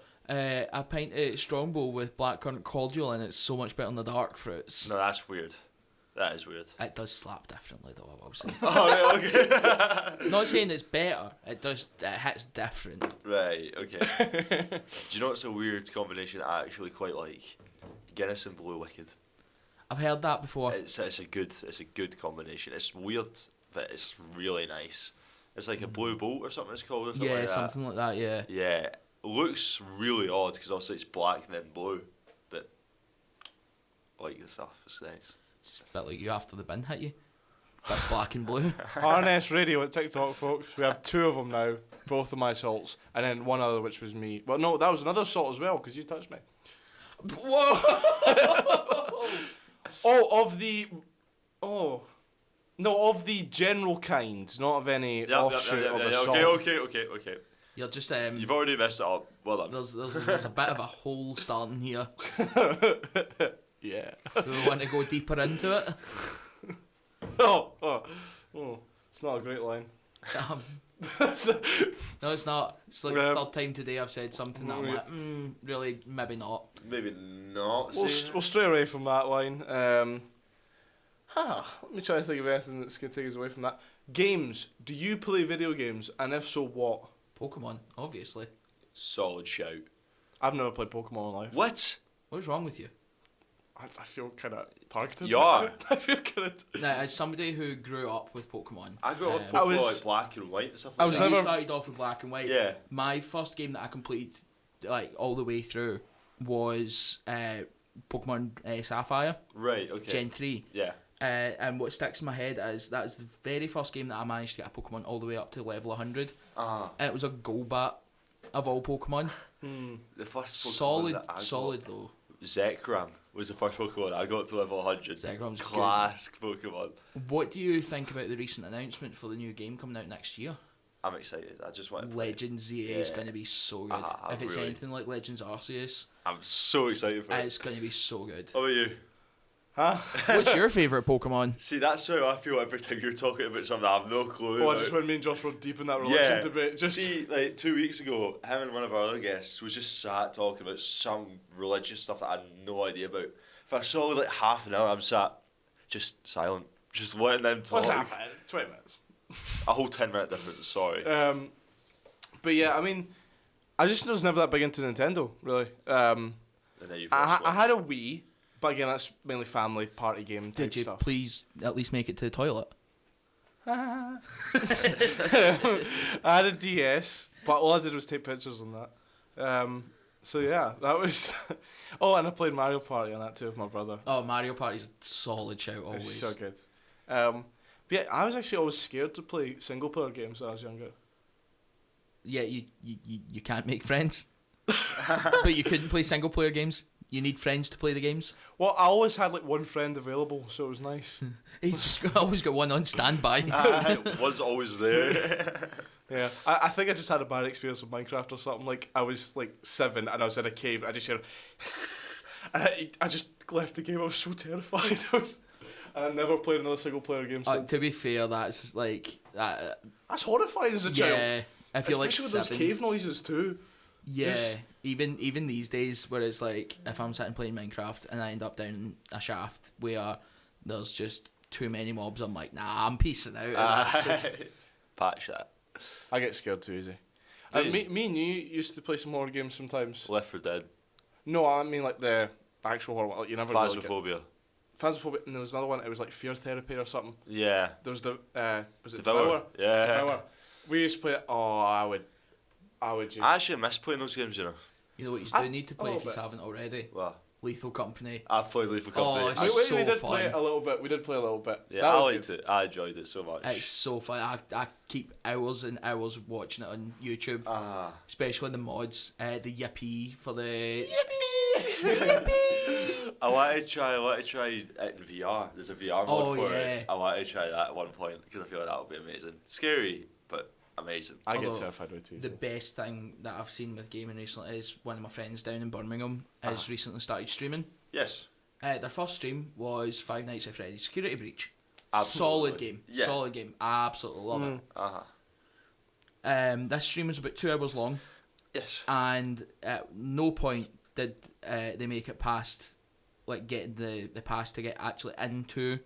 pint of Strongbow with blackcurrant cordial and it's so much better than the dark fruits? No, that's weird. That is weird. It does slap differently though, I will say. Oh, right, okay. Not saying it's better, it hits different. Right, okay. Do you know what's a weird combination I actually quite like? Guinness and Blue Wicked. I've heard that before. It's a good combination. It's weird, but it's really nice. It's like a Blue Bolt or something it's called. Or something Yeah, like something like that, yeah. that. Yeah, it looks really odd because obviously it's black and then blue, but I like the stuff. It's nice. It's a bit like you after the bin hit you. Bit black and blue. RNS Radio at TikTok, folks. We have 2 of them now. Both of my salts. And then one other, which was me. Well, no, that was another salt as well, because you touched me. Whoa! Oh, of the... Oh. No, of the general kind, not of any offshoot of a salt. Okay. You're just You've already messed it up. Well done. there's a bit of a hole starting here. Yeah. Do we want to go deeper into it? Oh, it's not a great line. No, it's not. It's like the third time today I've said something that I'm like, really, maybe not. Maybe not. We'll stray away from that line. Let me try to think of anything that's going to take us away from that. Games. Do you play video games? And if so, what? Pokemon, obviously. Solid shout. I've never played Pokemon in life. What? What's wrong with you? I feel kind of targeted. You are. I feel kind of... Now, as somebody who grew up with Pokemon, I grew up with I Pokemon was- like black and white and stuff. I Like was so that. you never- started off with Black and White. Yeah. My first game that I completed, like all the way through, was Pokemon Sapphire, Right. Okay. Gen 3. Yeah. And what sticks in my head is that is the very first game that I managed to get a Pokemon all the way up to level 100. And it was a Golbat of all Pokemon. The first Pokemon that I solid got, though. Zekrom was the first Pokemon I got to level 100. Zekrom's Classic Pokemon. What do you think about the recent announcement for the new game coming out next year? I'm excited. I just want to play. Legends ZA is going to be so good. If it's really, anything like Legends Arceus, I'm so excited for it. It's going to be so good. How about you? Huh? What's your favourite Pokemon? See, that's how I feel every time you're talking about something I have no clue Oh, about. just when me and Josh were deep in that religion Yeah. debate. Just See, like 2 weeks ago, him and one of our other guests was just sat talking about some religious stuff that I had no idea about. If I saw like half an hour, I'm sat just silent, just letting them talk. what's happening? 20 minutes. A whole 10-minute difference. Sorry. But yeah, I mean, I just was never that big into Nintendo, really. And then you've I had a Wii, but again, that's mainly family party game type Did you stuff. please at least make it to the toilet? I had a DS, but all I did was take pictures on that. So yeah, that was. Oh, and I played Mario Party on that too with my brother. Oh, Mario Party's a solid shout always. It's so good. But yeah, I was actually always scared to play single player games when I was younger. Yeah, you can't make friends. But you couldn't play single player games. You need friends to play the games. Well, I always had like one friend available, so it was nice. He's just always got one on standby. Was always there. Yeah, I think I just had a bad experience with Minecraft or something. Like I was like 7 and I was in a cave. And I just heard, and I just left the game. I was so terrified. And I never played another single player game since. To be fair, that's like That's horrifying as a child. yeah. If you're like Especially with 7, those cave noises too. yeah. just- Even these days, where it's like if I'm sitting playing Minecraft and I end up down a shaft where there's just too many mobs, I'm like, nah, I'm peacing out of this. Patch that. I get scared too easy. Do you? Me and you used to play some horror games sometimes. Left 4 Dead. No, I mean like the actual horror one. Like, you never really get- Phasmophobia. Phasmophobia, and there was another one. It was like fear therapy or something. Yeah. There was the was it Devour. Yeah. Devour. We used to play it. Oh, I would just. I actually miss playing those games, you know. You know what you I- do need to play a if you little bit. haven't already? Well, Lethal Company. I've played Lethal Company. it's we so did fun. play it a little bit. We did play a little bit. Yeah, That I was liked good. it. I enjoyed it so much. It's so fun. I keep hours and hours watching it on YouTube, Ah. especially the mods. The Yippee for the I want to try it in VR. There's a VR mod Oh, for yeah. it. I want to try that at one point because I feel like that would be amazing. Scary, but amazing. I get Although, terrified with it. The best thing that I've seen with gaming recently is one of my friends down in Birmingham has recently started streaming. Yes. Their first stream was Five Nights at Freddy's Security Breach. Absolutely. Solid game. Yeah. Solid game. Absolutely love it. Uh-huh. This stream was about 2 hours long, Yes. and at no point did they make it past like getting the pass to get actually into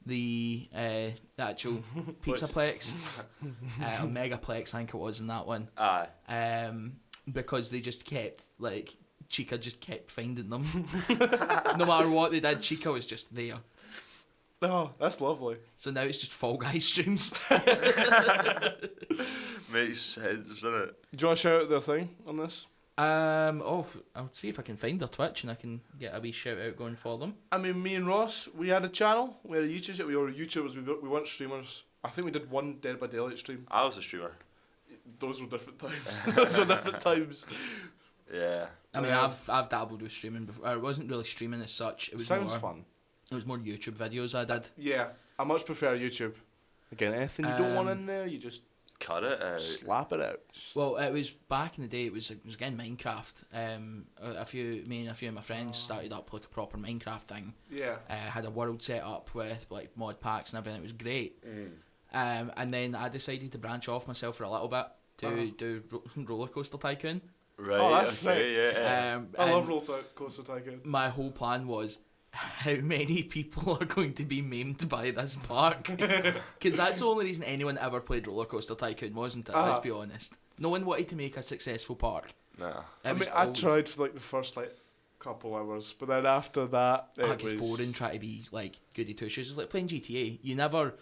the actual Pizzaplex, or Megaplex, I think it was in that one. Aye. Because they just kept like Chica just kept finding them. No matter what they did, Chica was just there. Oh, that's lovely. So now it's just Fall Guys streams. Makes sense, doesn't it? Do you want to shout out their thing on this? I'll see if I can find their Twitch and I can get a wee shout out going for them. I mean, me and Ross, we had a channel. We had a YouTube channel. We were YouTubers. We weren't streamers. I think we did one Dead by Daylight stream. I was a streamer. Those were different times. Those were different times. Yeah. I mean, Yeah. I've dabbled with streaming before. It wasn't really streaming as such. It was Sounds more, fun. It was more YouTube videos I did. Yeah, I much prefer YouTube. Again, anything you don't want Um, in there, you just Cut it out. slap it out. Well, it was back in the day. It was again Minecraft. Me and a few of my friends started up like a proper Minecraft thing. Yeah. Had a world set up with like mod packs and everything. It was great. And then I decided to branch off myself for a little bit to do Roller Coaster Tycoon. Right, Oh, that's okay, yeah. I love and Roller Coaster Tycoon. my whole plan was how many people are going to be maimed by this park, because that's the only reason anyone ever played Roller Coaster Tycoon, wasn't it? Let's be honest. No one wanted to make a successful park. Nah. I mean, I tried for like the first like couple hours, but then after that, It was boring trying to be like goody two shoes. It's like playing GTA. You never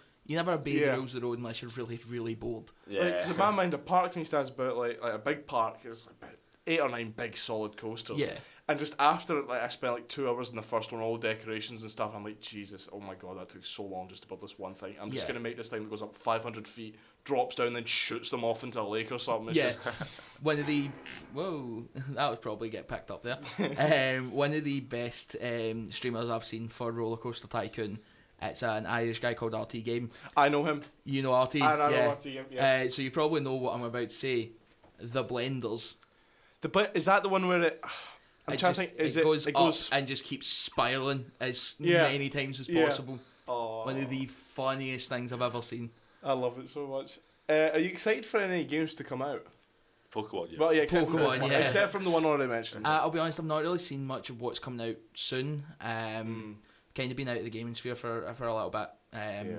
obey the rules of the road unless you're really, really bored. Yeah. Like, 'cause in my mind, a park needs to have about like a big park is about 8 or 9 big solid coasters. Yeah. And just after I spent like 2 hours in the first one, all the decorations and stuff, I'm like, Jesus, oh my god, that took so long just to build this one thing. I'm just gonna make this thing that goes up 500 feet, drops down, then shoots them off into a lake or something. It's just one of the that would probably get picked up there. One of the best streamers I've seen for Roller Coaster Tycoon. It's an Irish guy called RT Game. I know him. You know RT? I know RT Game. Yeah. So you probably know what I'm about to say. The Blenders. Is that the one where it? I'm trying to think. It goes up and just keeps spiraling as many times as possible. Oh. One of the funniest things I've ever seen. I love it so much. Are you excited for any games to come out? Pokemon, yeah. Well, yeah, except Pokemon, from the one already mentioned. I'll be honest, I've not really seen much of what's coming out soon. Kind of been out of the gaming sphere for a little bit,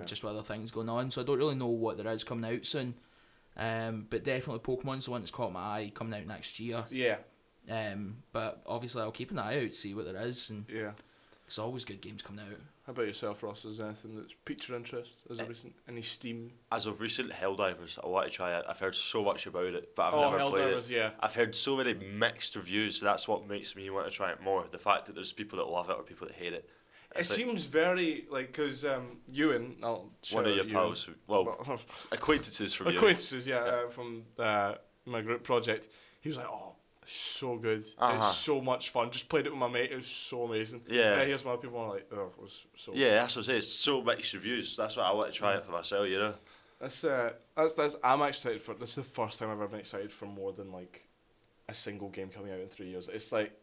just with other things going on, so I don't really know what there is coming out soon. But definitely Pokemon's the one that's caught my eye, coming out next year. Yeah. But obviously I'll keep an eye out, see what there is, and there's always good games coming out. How about yourself, Ross? Is there anything that's piqued your interest as of recent? Any Steam? As of recent, Helldivers. I want to try it. I've heard so much about it, but I've never played it. Yeah. I've heard so many mixed reviews. So that's what makes me want to try it more. The fact that there's people that love it or people that hate it. It seems very because Ewan, one of your pals, acquaintances from acquaintances, from my group project. He was like, "Oh, it's so good! It's so much fun." Just played it with my mate. It was so amazing. Yeah. And I hear some other people are like, "Oh, it was so." Yeah, that's what I say. It's so mixed reviews. That's why I want to try it for myself. You know. That's I'm excited for. This is the first time I've ever been excited for more than like a single game coming out in 3 years. It's like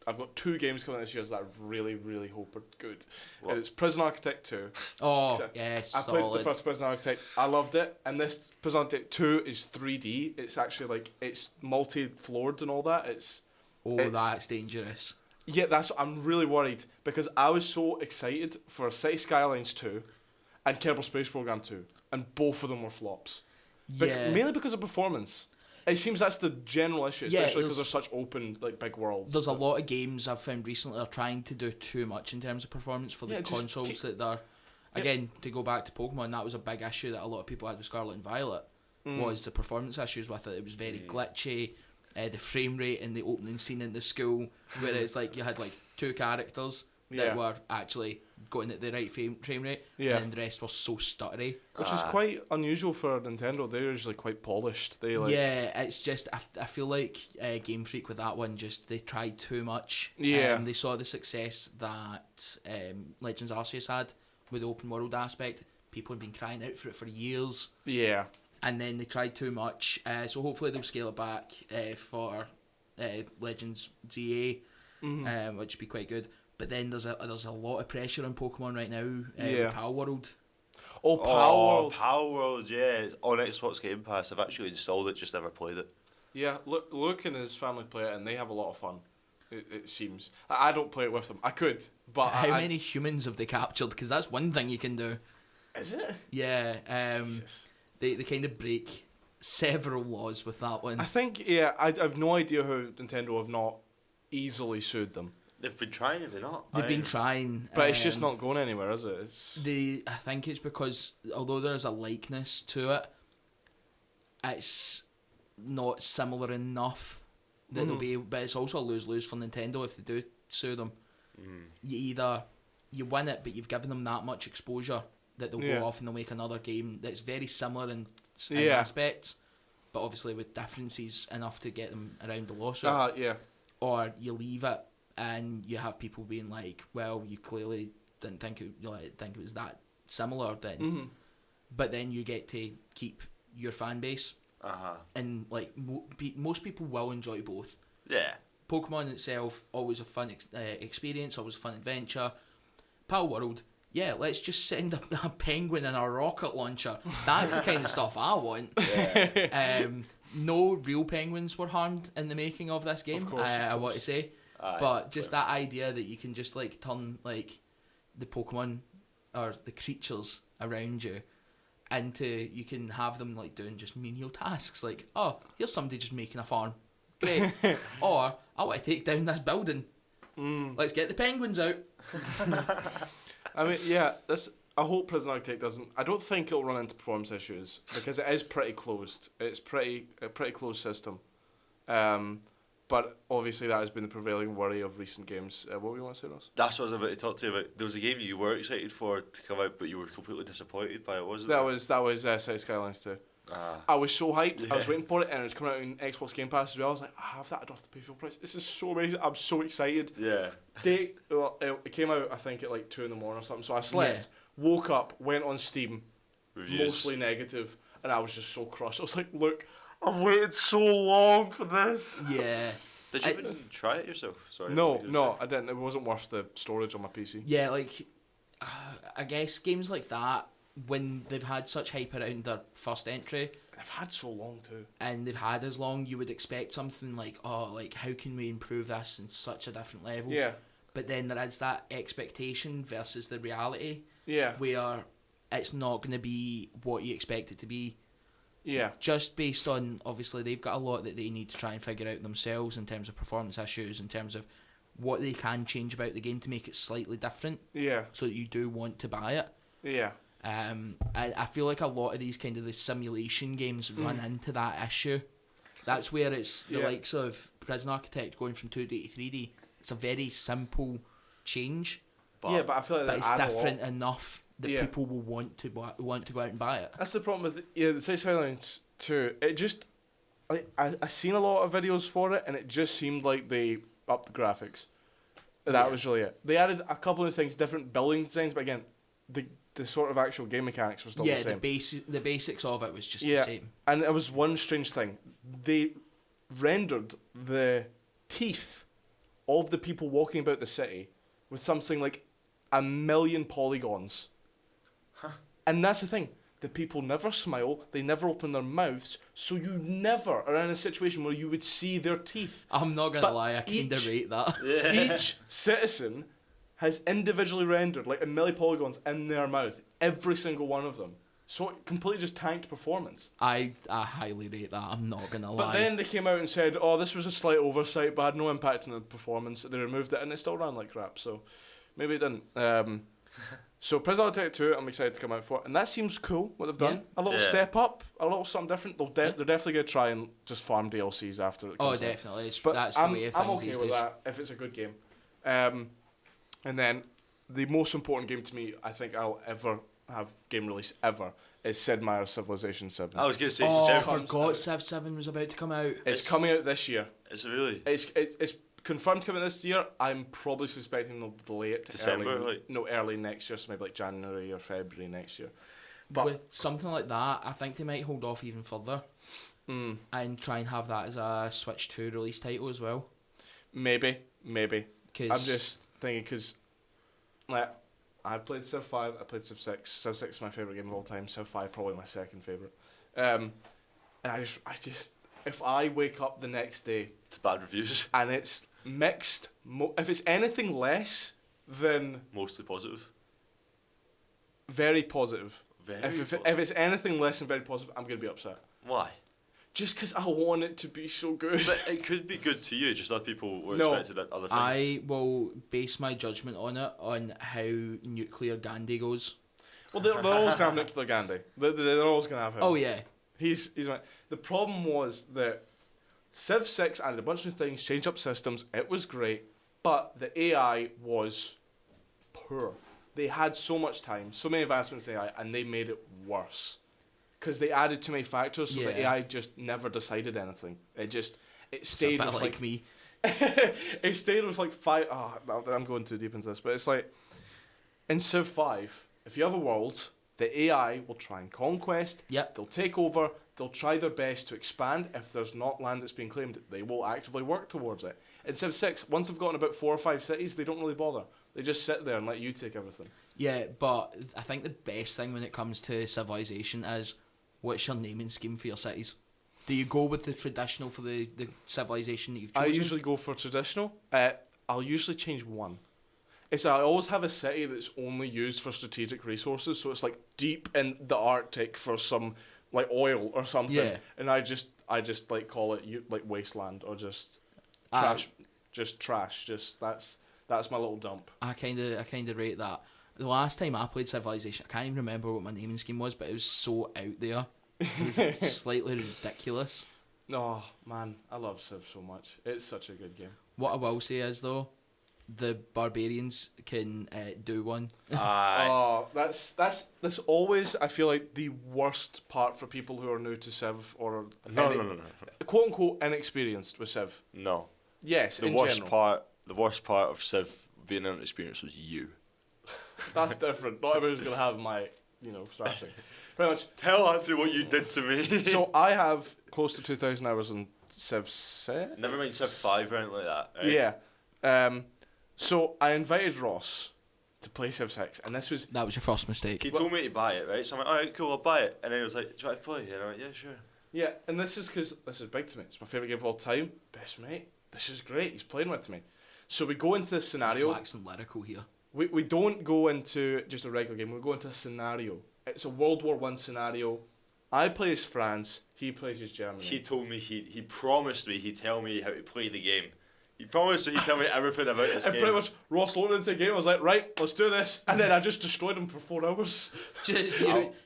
I've got 2 games coming out this year that I really, really hope are good. And it's Prison Architect 2. Oh, yes, I played the first Prison Architect. I loved it. And this Prison Architect 2 is 3D. It's actually like, it's multi-floored and all that. It's that's dangerous. Yeah, I'm really worried because I was so excited for City Skylines 2 and Kerbal Space Program 2. And both of them were flops. Mainly because of performance. It seems that's the general issue, especially because they're such open, like, big worlds. There's a lot of games I've found recently are trying to do too much in terms of performance for the consoles that they're... Again, to go back to Pokemon, that was a big issue that a lot of people had with Scarlet and Violet, was the performance issues with it. It was very glitchy, the frame rate in the opening scene in the school, where it's like you had, like, 2 characters that were actually going at the right frame rate, and the rest were so stuttery. Which is quite unusual for Nintendo. They're usually quite polished. It's just I feel like Game Freak with that one they tried too much. They saw the success that Legends Arceus had with the open world aspect. People have been crying out for it for years. Yeah. And then they tried too much. So hopefully they'll scale it back for Legends ZA, which would be quite good. But then there's a lot of pressure on Pokemon right now with Power World. Oh, Power World. Power World, yeah. It's on Xbox Game Pass. I've actually installed it, just never played it. Yeah, Luke and his family play it, and they have a lot of fun, it seems. I don't play it with them. I could, but... How many humans have they captured? Because that's one thing you can do. Is it? Yeah. Jesus. They kind of break several laws with that one. I think, I've no idea how Nintendo have not easily sued them. They've been trying, have they not? They've been trying. But it's just not going anywhere, is it? I think it's because, although there is a likeness to it, it's not similar enough that they'll be able, but it's also a lose-lose for Nintendo if they do sue them. You win it, but you've given them that much exposure that they'll go off and they'll make another game that's very similar in aspects, but obviously with differences enough to get them around the lawsuit. Or you leave it and you have people being like, well, you clearly didn't think it was that similar then. But then you get to keep your fan base. And like most people will enjoy both. Yeah. Pokemon itself, always a fun experience, always a fun adventure. Power World, let's just send a penguin and a rocket launcher. That's the kind of stuff I want. Yeah. No real penguins were harmed in the making of this game, of course. I want to say. But just that idea that you can just like turn like the Pokemon or the creatures around you into, you can have them like doing just menial tasks, like, oh, here's somebody just making a farm. Great. Or, I want to take down this building. Let's get the penguins out. I mean, I hope Prison Architect doesn't. I don't think it'll run into performance issues because it is pretty closed. It's a pretty closed system. But obviously that has been the prevailing worry of recent games. What were you want to say, Ross? That's what I was about to talk to you about. There was a game you were excited for to come out, but you were completely disappointed by it, wasn't it? That was City Skylines 2. Ah. I was so hyped. Yeah. I was waiting for it, and it was coming out in Xbox Game Pass as well. I was like, I have that. I don't have to pay full price. This is so amazing. I'm so excited. Yeah. It came out, I think, at like 2 a.m. or something. So I slept, woke up, went on Steam, Reviews. mostly negative, and I was just so crushed. I was like, look, I've waited so long for this. Yeah. Did you even try it yourself? Sorry. No, I didn't. It wasn't worth the storage on my PC. Yeah, like, I guess games like that, when they've had such hype around their first entry, I've had so long too. and they've had as long, you would expect something like, oh, like, how can we improve this in such a different level? Yeah. But then there is that expectation versus the reality, Yeah. where it's not going to be what you expect it to be. Yeah. Just based on, obviously, they've got a lot that they need to try and figure out themselves in terms of performance issues, in terms of what they can change about the game to make it slightly different, Yeah. so that you do want to buy it. Yeah. I feel like a lot of these kind of the simulation games run into that issue. That's where it's the likes of Prison Architect going from 2D to 3D. It's a very simple change, But I feel like but it's add a lot. different enough that Yeah. people will want to go out and buy it. That's the problem with the City Skylines 2. It just, I seen a lot of videos for it, and it just seemed like they upped the graphics. That was really it. They added a couple of things, different building designs, but again, the sort of actual game mechanics were still the same. The basics of it was just the Yeah. same. And it was one strange thing. They rendered the teeth of the people walking about the city with something like 1,000,000 polygons. And that's the thing. The people never smile, they never open their mouths, so you never are in a situation where you would see their teeth. I'm not gonna But lie, I kind of each- rate that. Each citizen has individually rendered like 1,000,000 polygons in their mouth, every single one of them. So it completely just tanked performance. I highly rate that. I'm not gonna lie. But then they came out and said, oh, this was a slight oversight, but had no impact on the performance. They removed it, and it still ran like crap, so maybe it didn't. So Prison Architect 2, I'm excited to come out for, and that seems cool, what they've done. A little step up, a little something different. They're definitely going to try and just farm DLCs after it comes out. Definitely. But That's I'm, the way of I'm things okay these with days. that, if it's a good game. And then, the most important game to me, I think I'll ever have game release ever, is Sid Meier's Civilization 7. I was going to say, Oh, I Civ- forgot Civ 7 was about to come out. It's coming out this year. Is it really? It's confirmed coming this year. I'm probably suspecting they'll delay it to December, early next year, so maybe like January or February next year. But With something like that, I think they might hold off even further and try and have that as a Switch 2 release title as well. maybe. I'm 'Cause just thinking because, like, I've played Civ 5. I played Civ 6. Civ 6 is my favorite game of all time. Civ 5 probably my second favorite. And I just, if I wake up the next day To bad reviews. and it's mixed, if it's anything less than Mostly positive. very positive, Very if positive. it's anything less than very positive, I'm gonna be upset. Why? Just because I want it to be so good. But it could be good to you, just other people were No. expected other things. I will base my judgment on it on how nuclear Gandhi goes. Well, they're always gonna have Nuclear Gandhi. They're always gonna have him. Oh yeah, He's right. The problem was that Civ 6 added a bunch of things, changed up systems. It was great, but the AI was poor. They had so much time, so many advancements in AI, and they made it worse because they added too many factors. So the Yeah. AI just never decided anything. It it's a stayed bit with like me. it stayed with like five. Oh, I'm going too deep into this, but it's like in Civ 5, if you have a world, the AI will try and conquest. Yep. They'll take over. They'll try their best to expand. If there's not land that's being claimed, they will actively work towards it. In Civ 6, once they've gotten about 4 or 5 cities, they don't really bother. They just sit there and let you take everything. Yeah, but I think the best thing when it comes to civilization is what's your naming scheme for your cities? Do you go with the traditional for the civilization that you've chosen? I usually go for traditional. I'll usually change one. I always have a city that's only used for strategic resources, so it's like deep in the Arctic for some like oil or something, Yeah. and I just like call it like wasteland or just trash, just that's my little dump. I kind of rate that. The last time I played Civilization, I can't even remember what my naming scheme was, but it was so out there. It was slightly ridiculous. Oh man, I love Civ so much. It's such a good game. What I will say is though, the barbarians can do one. Aye. Oh, that's always, I feel like, the worst part for people who are new to Civ or No. quote unquote inexperienced with Civ. No. Yes, The in worst general. part of Civ being an experience was you. That's different. Not everyone's gonna have my, strategy. Pretty much. Tell Anthony what you did to me. So I have close to 2,000 hours in Civ 6. Never mind Civ 5 or anything like that. Right? Yeah. So I invited Ross to play Civ 6, and this was... That was your first mistake. He told me to buy it, right? So I'm like, alright, cool, I'll buy it. And then he was like, do you want to play? And I'm like, yeah, sure. Yeah, and this is because this is big to me. It's my favourite game of all time. Best mate. This is great. He's playing with me. So we go into this scenario. Waxing lyrical here. We don't go into just a regular game. We go into a scenario. It's a World War I scenario. I play as France. He plays as Germany. He told me, he promised me he'd tell me how to play the game. He promised he'd tell me everything about this and game. pretty much Ross loaded into the game. I was like, right, let's do this. And then I just destroyed him for 4 hours.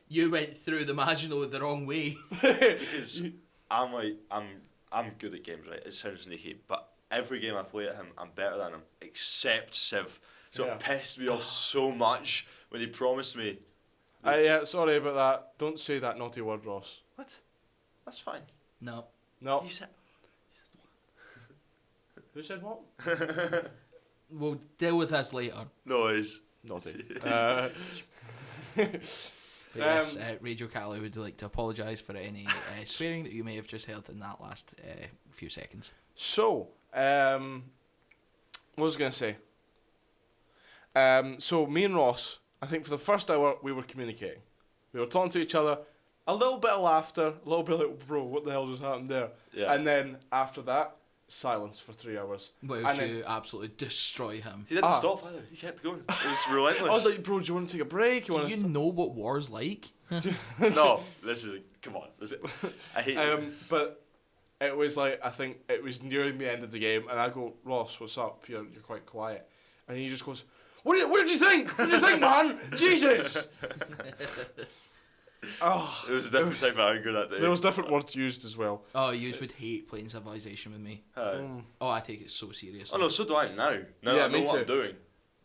You went through the Maginot the wrong way. Because I'm good at games, right? It sounds sneaky, but every game I play at him, I'm better than him, except Civ. So Yeah. it pissed me off so much when he promised me. Yeah, sorry about that. Don't say that naughty word, Ross. What? That's fine. No. No. He said. Who said what? We'll deal with this later. No, it's Naughty. But yes, Radio Cali would like to apologise for any swearing that you may have just heard in that last few seconds. So, what was I going to say? So me and Ross, I think for the first hour we were communicating. We were talking to each other, a little bit of laughter, a little bit like, bro, what the hell just happened there? Yeah. And then after that, silence for 3 hours. Whilst And you absolutely destroy him. He didn't stop either. He kept going. It was relentless. I was like, bro, do you want to take a break? Do you know what war's like? no, this is come on. I hate it. But it was like, I think it was nearing the end of the game, and I go, Ross, what's up? You're quite quiet. And he just goes, what did you think? What did you think, man? Jesus! Oh, It was a different type of anger that day. there was different words used as well. Oh, you would hate playing Civilization with me. Oh, I take it so seriously. Oh no, so do I now. Now Yeah, I know me what too. I'm doing.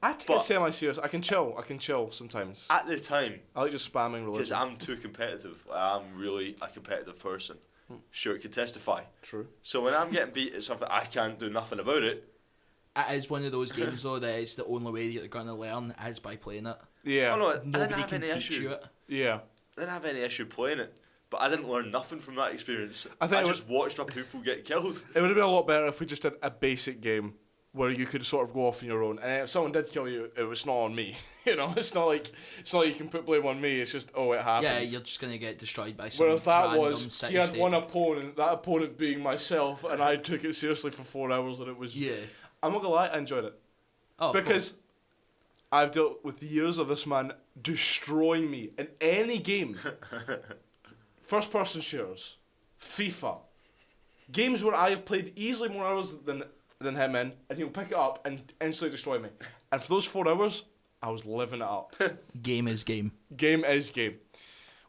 I take it semi-serious. I can chill sometimes. At the time, I like just spamming because religion. I'm too competitive. I'm really a competitive person. Sure, can testify. True. So when I'm getting beat at something, I can't do nothing about it. It is one of those games though that it's the only way you're going to learn is by playing it. Yeah. Oh no, I didn't Nobody have can any teach issue. you it. Yeah. I didn't have any issue playing it, but I didn't learn nothing from that experience. I think I it just watched my people get killed. It would have been a lot better if we just did a basic game where you could sort of go off on your own, and if someone did kill you, it was not on me. It's not like you can put blame on me. It's just it happens. Yeah, you're just going to get destroyed by some Whereas that random was city he had state. one opponent, that opponent being myself, and I took it seriously for 4 hours, and it was. Yeah. I'm not gonna lie, I enjoyed it Oh, because I've dealt with years of this man destroying me in any game. First person shooters, FIFA, games where I have played easily more hours than him in, and he'll pick it up and instantly destroy me. And for those 4 hours, I was living it up. game is game. Game is game.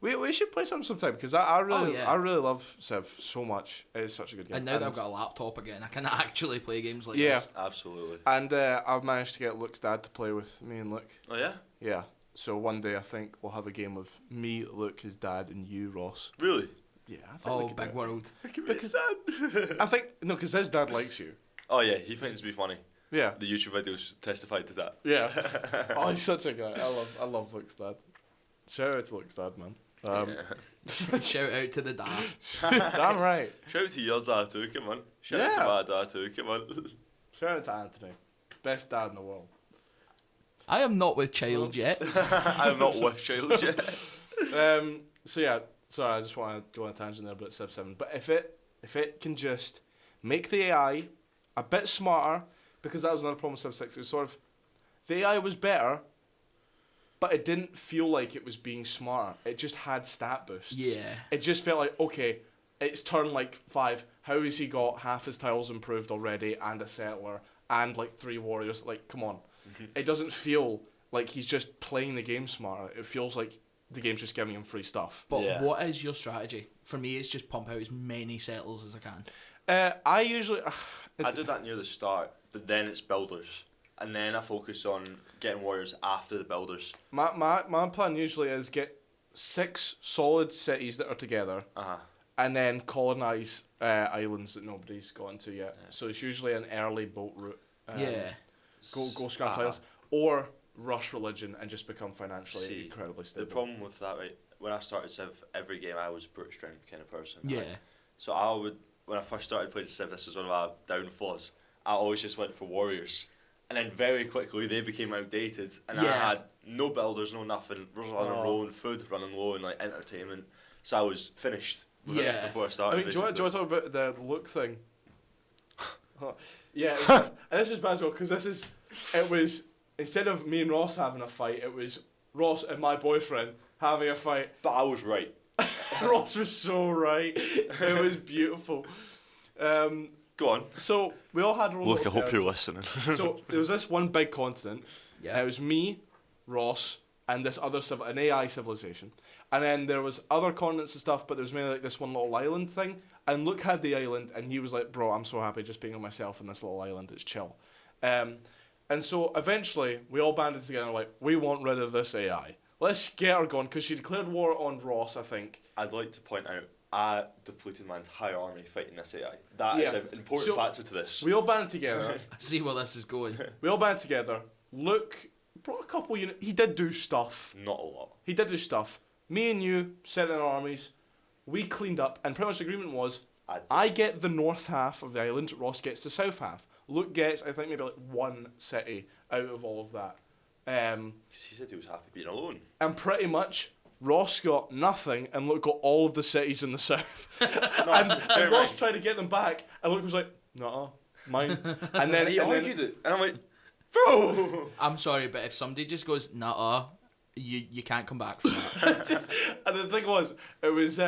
We should play some sometime because I really yeah. I really love Civ so much. It is such a good game. And now that I've got a laptop again, I can actually play games like Yeah. this. Absolutely. And I've managed to get Luke's dad to play with me and Luke. Oh yeah? Yeah. So one day I think we'll have a game of me, Luke, his dad, and you, Ross. Really? Yeah, I think we Oh, could big do it. world. I think no, because his dad likes you. Oh yeah, he finds me funny. Yeah. The YouTube videos testified to that. Yeah. Oh, he's such a guy. I love Luke's dad. Shout out to Luke's dad, man. Shout out to the dad. Damn right. Shout out to your dad too, come on. Shout out to Yeah. my dad too, come on. Shout out to Anthony. Best dad in the world. I am not with child yet. I'm not with child yet. So yeah, sorry, I just want to go on a tangent there about Civ 7. But if it can just make the AI a bit smarter, because that was another problem with Civ 6. It was sort of the AI was better, but it didn't feel like it was being smarter. It just had stat boosts. Yeah. It just felt like, okay, it's turn like 5. How has he got half his tiles improved already and a settler and like 3 warriors? Like, come on. It doesn't feel like he's just playing the game smarter. It feels like the game's just giving him free stuff. But Yeah. what is your strategy? For me, it's just pump out as many settlers as I can. I usually... I do that near the start, but then it's builders. And then I focus on getting warriors after the builders. My plan usually is get 6 solid cities that are together, and then colonise islands that nobody's gotten to yet. Yeah. So it's usually an early boat route. Yeah. Go scrap islands, or rush religion and just become financially incredibly stable. The problem with that, right, when I started Civ, every game I was a brute strength kind of person. Yeah. Right? So I would, when I first started playing Civ, this was one of my downfalls. I always just went for warriors. And then very quickly they became outdated, and I had no builders, no nothing, running low on food, running low on like entertainment. So I was finished with it before I started. I mean, do you want to talk about the look thing? Yeah, and this is bad as well, because it was, instead of me and Ross having a fight, it was Ross and my boyfriend having a fight. But I was right. Ross was so right. It was beautiful. Go on. So we all had our own Look, I little hope you're turns. listening. So there was this one big continent. Yeah. It was me, Ross, and this other an AI civilization. And then there was other continents and stuff, but there was mainly like this one little island thing. And Luke had the island, and he was like, "Bro, I'm so happy just being on myself in this little island. It's chill." And so eventually we all banded together like, we want rid of this AI. Let's get her going, because she declared war on Ross, I think. I'd like to point out, I depleted my entire army fighting this AI. That is an important factor to this. We all banded together. I see where this is going. We all banded together. Luke brought a couple units. He did do stuff. Not a lot. He did do stuff. Me and you sent in our armies. We cleaned up, and pretty much the agreement was, I get the north half of the island, Ross gets the south half. Luke gets, I think, maybe like 1 city out of all of that. Because he said he was happy being alone. And pretty much, Ross got nothing, and Luke got all of the cities in the south. and Ross tried to get them back, and Luke was like, "Nuh-uh, mine." And then he argued it, and I'm like, bro! I'm sorry, but if somebody just goes, nah, you can't come back from that. And the thing was, it was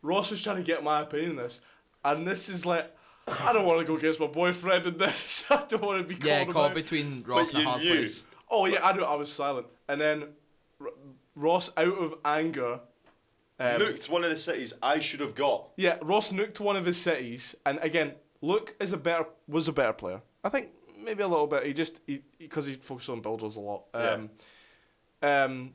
Ross was trying to get my opinion on this, and this is like, I don't want to go against my boyfriend in this. I don't want to be caught between rock and a hard place. Oh yeah, I was silent, and then Ross, out of anger, nuked one of the cities I should have got. Yeah, Ross nuked one of his cities, and again, Luke was a better player. I think maybe a little bit. Because he focused on builders a lot.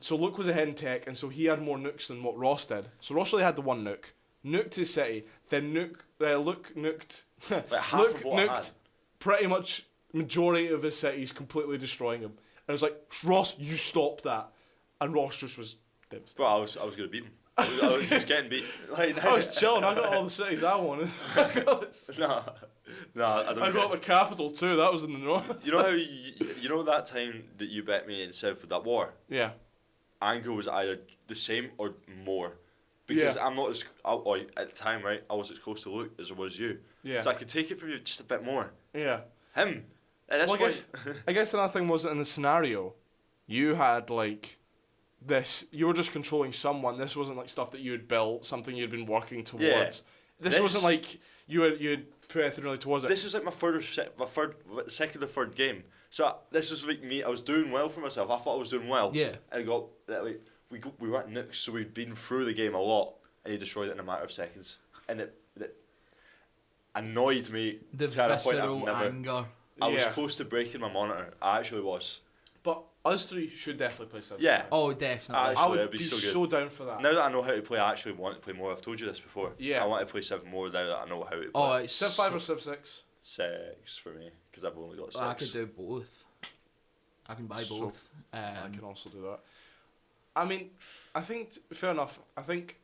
So Luke was ahead in tech, and so he had more nukes than what Ross did. So Ross really had the 1 nuke, nuked his city, then Luke nuked. Like half Luke of what I had. nuked pretty much majority of his cities, completely destroying him. And it was like, Ross, you stop that. And Ross just was devastated. Bro, I was going to beat him. I was just getting beat. Like, I was chilling. I got all the cities I wanted. Nah, I don't. I got the capital too. That was in the north. You know how you know that time that you bet me in Civ for that war? Yeah. Anger was either the same or more. Because I'm not as at the time, right? I was as close to Luke as I was you. Yeah. So I could take it from you just a bit more. Yeah. Him. At this point. I guess another thing was in the scenario, you had like this. You were just controlling someone. This wasn't like stuff that you had built, something you'd been working towards. Yeah. This wasn't like you had put anything really towards it. This is like my second or third game. So this is like me. I was doing well for myself. I thought I was doing well. Yeah. And I got like we were at nukes, so we'd been through the game a lot, and he destroyed it in a matter of seconds, and it annoyed me The to a point I've visceral never. anger. I was close to breaking my monitor. I actually was. But us three should definitely play Civ. Yeah. Oh, definitely. Actually, I would it'd be be so so, good. down for that. Now that I know how to play, I actually want to play more. I've told you this before. Yeah. I want to play Civ more now that I know how to play. Oh, it's Civ 5 or Civ 6? 6 for me, because I've only got 6. I could do both. I can buy So, both. I can also do that. I mean, I think fair enough. I think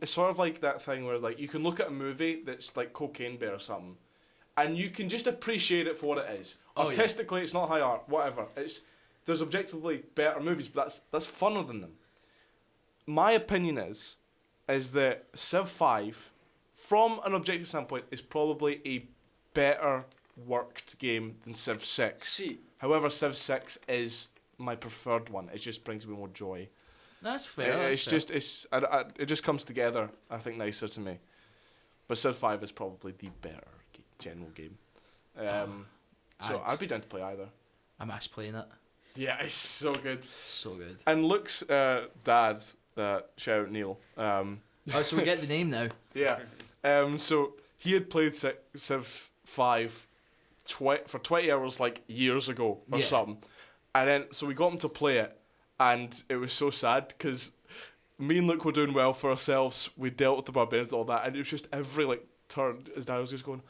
it's sort of like that thing where like you can look at a movie that's like Cocaine Bear or something, and you can just appreciate it for what it is. Oh, Artistically, it's not high art, whatever. There's objectively better movies, but that's funner than them. My opinion is that Civ 5, from an objective standpoint, is probably a better worked game than Civ 6. See, However, Civ 6 is my preferred one. It just brings me more joy. That's fair. It just comes together, I think, nicer to me. But Civ 5 is probably the better general game. So I'd be down to play either. I miss playing it. Yeah, it's so good. So good. And Luke's dad, shout out Neil. Oh, so we get the name now. Yeah. So he had played Civ 5 for 20 hours like years ago or something. And then, so we got him to play it, and it was so sad because me and Luke were doing well for ourselves. We dealt with the barbarians and all that, and it was just every like turn, his dad was just going,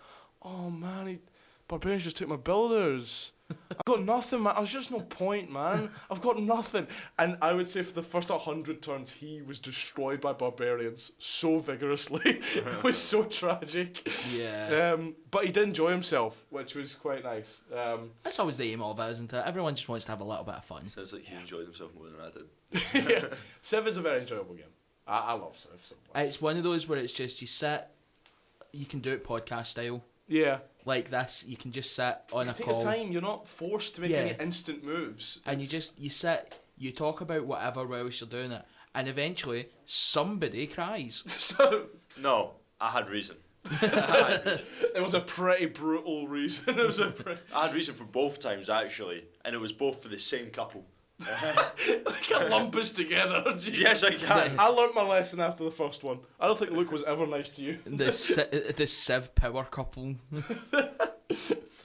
"Oh man, barbarians just took my builders. I've got nothing, man. I was just no point, man. I've got nothing." And I would say for the first 100 turns, he was destroyed by barbarians so vigorously. It was so tragic. Yeah. But he did enjoy himself, which was quite nice. That's always the aim of it, isn't it? Everyone just wants to have a little bit of fun. Sounds like he enjoyed himself more than I did. Yeah. Civ is a very enjoyable game. I love Civ so much. It's one of those where it's just you sit, you can do it podcast style. Yeah. Like this, you can just sit on a Take call. your time. You're not forced to make any instant moves. And you sit, you talk about whatever whilst you're doing it, and eventually somebody cries. So No, I had reason. it was a pretty brutal reason. I had reason for both times actually, and it was both for the same couple. I can lump us together. Yes, I can. I learnt my lesson after the first one. I don't think Luke was ever nice to you. The Civ power couple.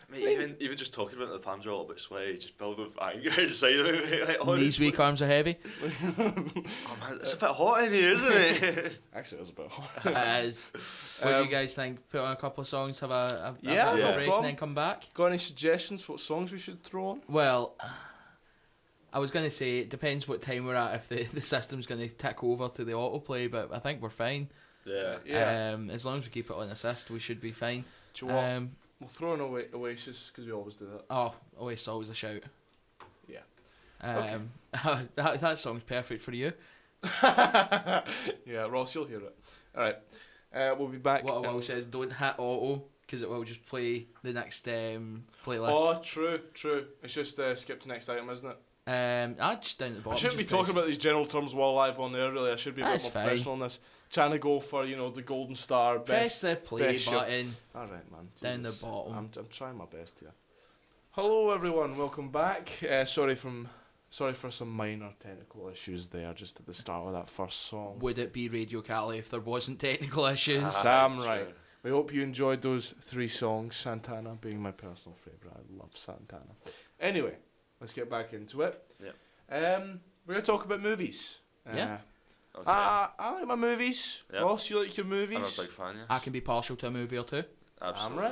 Mate, even just talking about it, the palms are a little bit sweaty, just build of anger inside of me. Like, honestly. These weak arms are heavy. Oh man, it's a bit hot in here, isn't it? Actually, it was a bit hard. It is. What do you guys think? Put on a couple of songs, have a bit of a break, and then come back? Got any suggestions for what songs we should throw on? Well, I was going to say it depends what time we're at, if the system's going to tick over to the autoplay, but I think we're fine. Yeah. As long as we keep it on assist, we should be fine. Do you know what? We'll throw in Oasis, because we always do that. Oh, Oasis always a shout. Yeah. That song's perfect for you. Yeah, Ross, you'll hear it. Alright, we'll be back. What I will say is don't hit auto, because it will just play the next playlist. Oh, true. It's just skip to next item, isn't it? Just down at the bottom. I shouldn't be talking about these general terms while live on there, really. I should be a bit more professional on this. Trying to go for, the golden star. Press the play button. Alright, man. Down the Jesus. bottom. I'm trying my best here. Hello, everyone. Welcome back. Sorry for some minor technical issues there, just at the start of that first song. Would it be Radio Cali if there wasn't technical issues? Damn right. We hope you enjoyed those 3 songs. Santana being my personal favourite. I love Santana. Anyway, let's get back into it. Yep. We're going to talk about movies. Yeah. Okay. I like my movies. Yep. Ross, you like your movies? I'm a big fan, yes. I can be partial to a movie or two. Absolutely. I'm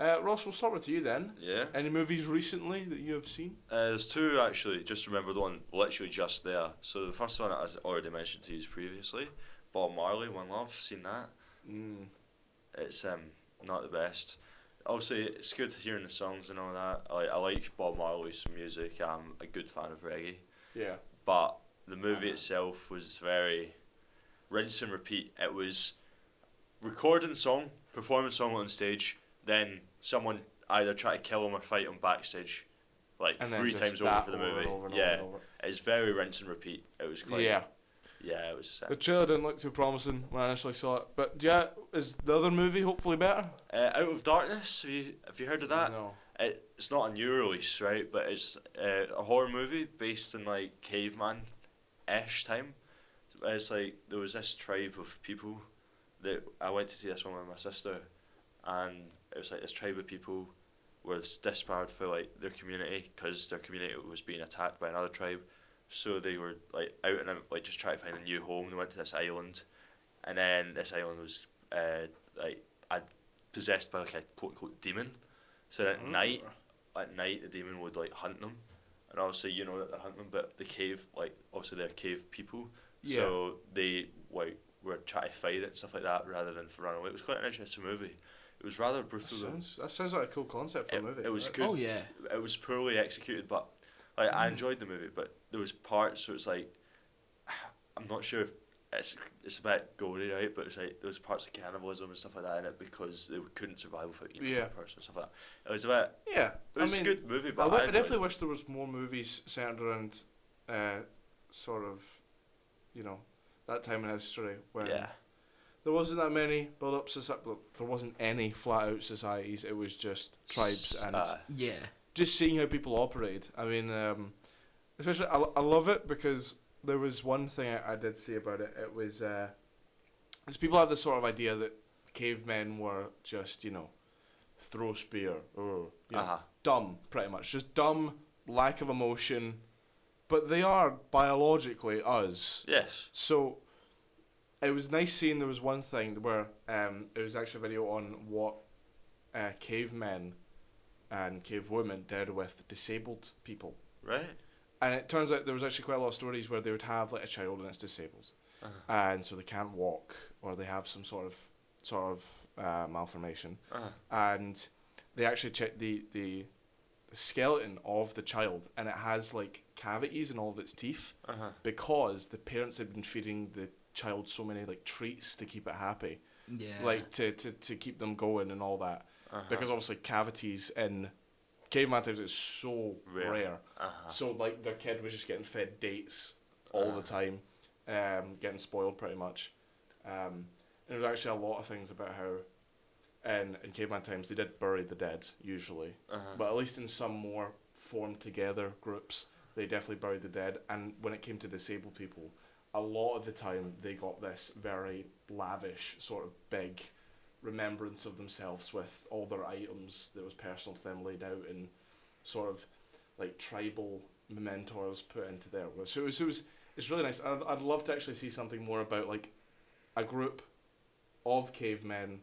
right. Ross, we'll start with you then. Yeah. Any movies recently that you have seen? There's 2 actually, just remember the one literally just there. So the first one, as I already mentioned to you previously, Bob Marley, One Love, seen that. It's not the best. Obviously, it's good hearing the songs and all that. I like Bob Marley's music. I'm a good fan of reggae. Yeah. But the movie itself was very rinse and repeat. It was recording song, performing song on stage, then someone either try to kill him or fight him backstage, like And 3 times over for the movie. It's very rinse and repeat. It was quite. Yeah, it was. The trailer didn't look too promising when I initially saw it, but is the other movie hopefully better? Out of Darkness. Have you heard of that? No. It's not a new release, right? But it's a horror movie based in like caveman-ish time. It's like there was this tribe of people that I went to see this one with my sister, and it was like this tribe of people was disbarred for like their community because their community was being attacked by another tribe. So they were like out and like just trying to find a new home. They went to this island, and then this island was possessed by like a quote unquote demon. So at night the demon would like hunt them, and obviously that they're hunting them, but the cave obviously they're cave people, so they were trying to fight it and stuff like that rather than for run away. It was quite an interesting movie. It was rather brutal. That sounds like a cool concept for a movie. It was good. Oh yeah. It was poorly executed, but I enjoyed the movie. But there was parts where it's like I'm not sure if it's a bit gory, right? But it's like there was parts of cannibalism and stuff like that in it because they couldn't survive without eating a person and stuff like that. It was a bit. Yeah, It was a good movie, but I definitely wish there was more movies centered around, sort of, that time in history when there wasn't that many build-up society. There wasn't any flat-out societies. It was just tribes and Yeah. just seeing how people operated. I mean, especially I love it because there was one thing I did see about it. It was because people have this sort of idea that cavemen were just throw spear or dumb, pretty much just dumb, lack of emotion, but they are biologically us. Yes. So it was nice seeing there was one thing where it was actually a video on what cavemen and cavewomen did with disabled people. Right. And it turns out there was actually quite a lot of stories where they would have like a child and it's disabled, and so they can't walk or they have some sort of malformation, and they actually check the skeleton of the child, and it has like cavities in all of its teeth because the parents had been feeding the child so many like treats to keep it happy, like to keep them going and all that, because obviously cavities in caveman times is so rare. So like their kid was just getting fed dates all the time, getting spoiled pretty much, and there was actually a lot of things about how in caveman times they did bury the dead usually, but at least in some more formed together groups they definitely buried the dead. And when it came to disabled people, a lot of the time they got this very lavish sort of big remembrance of themselves with all their items that was personal to them laid out in sort of like tribal mementos put into there. So it's really nice. I'd love to actually see something more about like a group of cavemen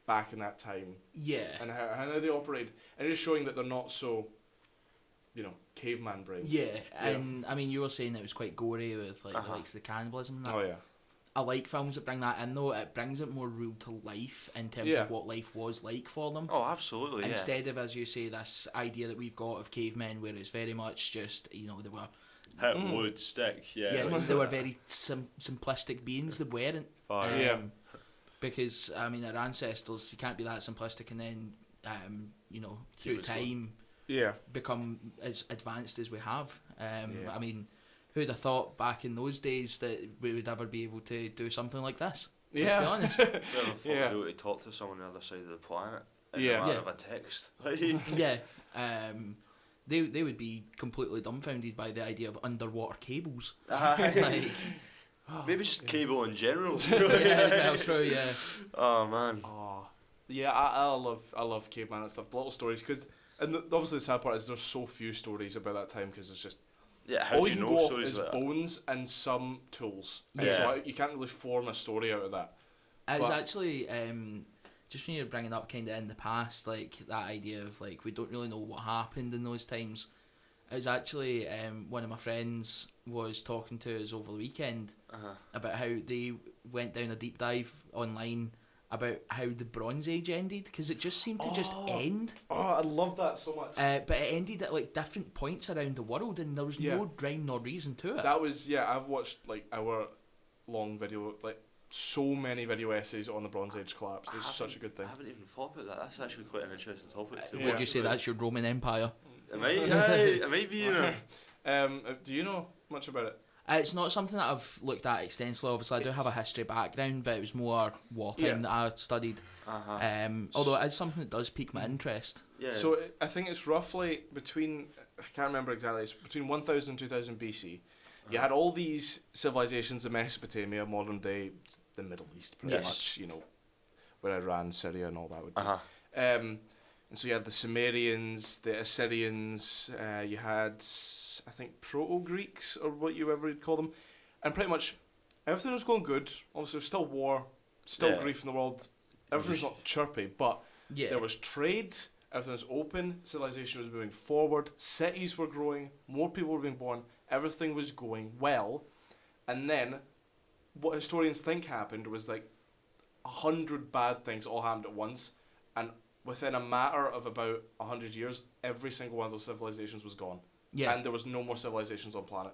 back in that time. Yeah. And how they operated, and just showing that they're not so, caveman brains. Yeah, and I mean, you were saying it was quite gory with like the likes of the cannibalism and that. Oh yeah. I like films that bring that in though. It brings it more real to life in terms of what life was like for them. Oh, absolutely. Instead of, as you say, this idea that we've got of cavemen where it's very much just they were hit wood, stick. Yeah. They were very simplistic beings. They weren't. Because I mean, our ancestors, you can't be that simplistic and then through time become as advanced as we have. I mean, who'd have thought back in those days that we would ever be able to do something like this? Let's be honest. Who'd have thought we'd be able to talk to someone on the other side of the planet in a matter of a text? They would be completely dumbfounded by the idea of underwater cables. Maybe just cable in general. True. Yeah. Oh man. Oh, yeah. I love caveman and stuff. The little stories, obviously the sad part is there's so few stories about that time because it's just how all do you you can know go off stories is like that? bones and some tools. Yeah. So you can't really form a story out of that. It was actually just when you're bringing up kind of in the past, like that idea of like we don't really know what happened in those times. It was actually one of my friends was talking to us over the weekend about how they went down a deep dive online about how the Bronze Age ended, because it just seemed to just end. Oh, I love that so much. But it ended at like different points around the world, and there was no rhyme nor reason to it. That was I've watched like hour-long video, like so many video essays on the Bronze Age collapse. It's such a good thing. I haven't even thought about that. That's actually quite an interesting topic. Would you say that's your Roman Empire? It might be, do you know much about it? It's not something that I've looked at extensively. Obviously, I do have a history background, but it was more wartime that I studied. Although it is something that does pique my interest. Yeah. So I think it's roughly between, I can't remember exactly, it's between 1000 and 2000 BC. You had all these civilizations in Mesopotamia, modern day, the Middle East, pretty much, where Iran, Syria, and all that would be. And so you had the Sumerians, the Assyrians, you had, I think, Proto-Greeks, or whatever you'd call them. And pretty much everything was going good. Obviously, there was still war, still grief in the world. Everything's not chirpy, but there was trade, everything was open, civilization was moving forward, cities were growing, more people were being born, everything was going well. And then, what historians think happened was like 100 bad things all happened at once, and within a matter of about 100 years, every single one of those civilizations was gone. Yeah. And there was no more civilizations on planet.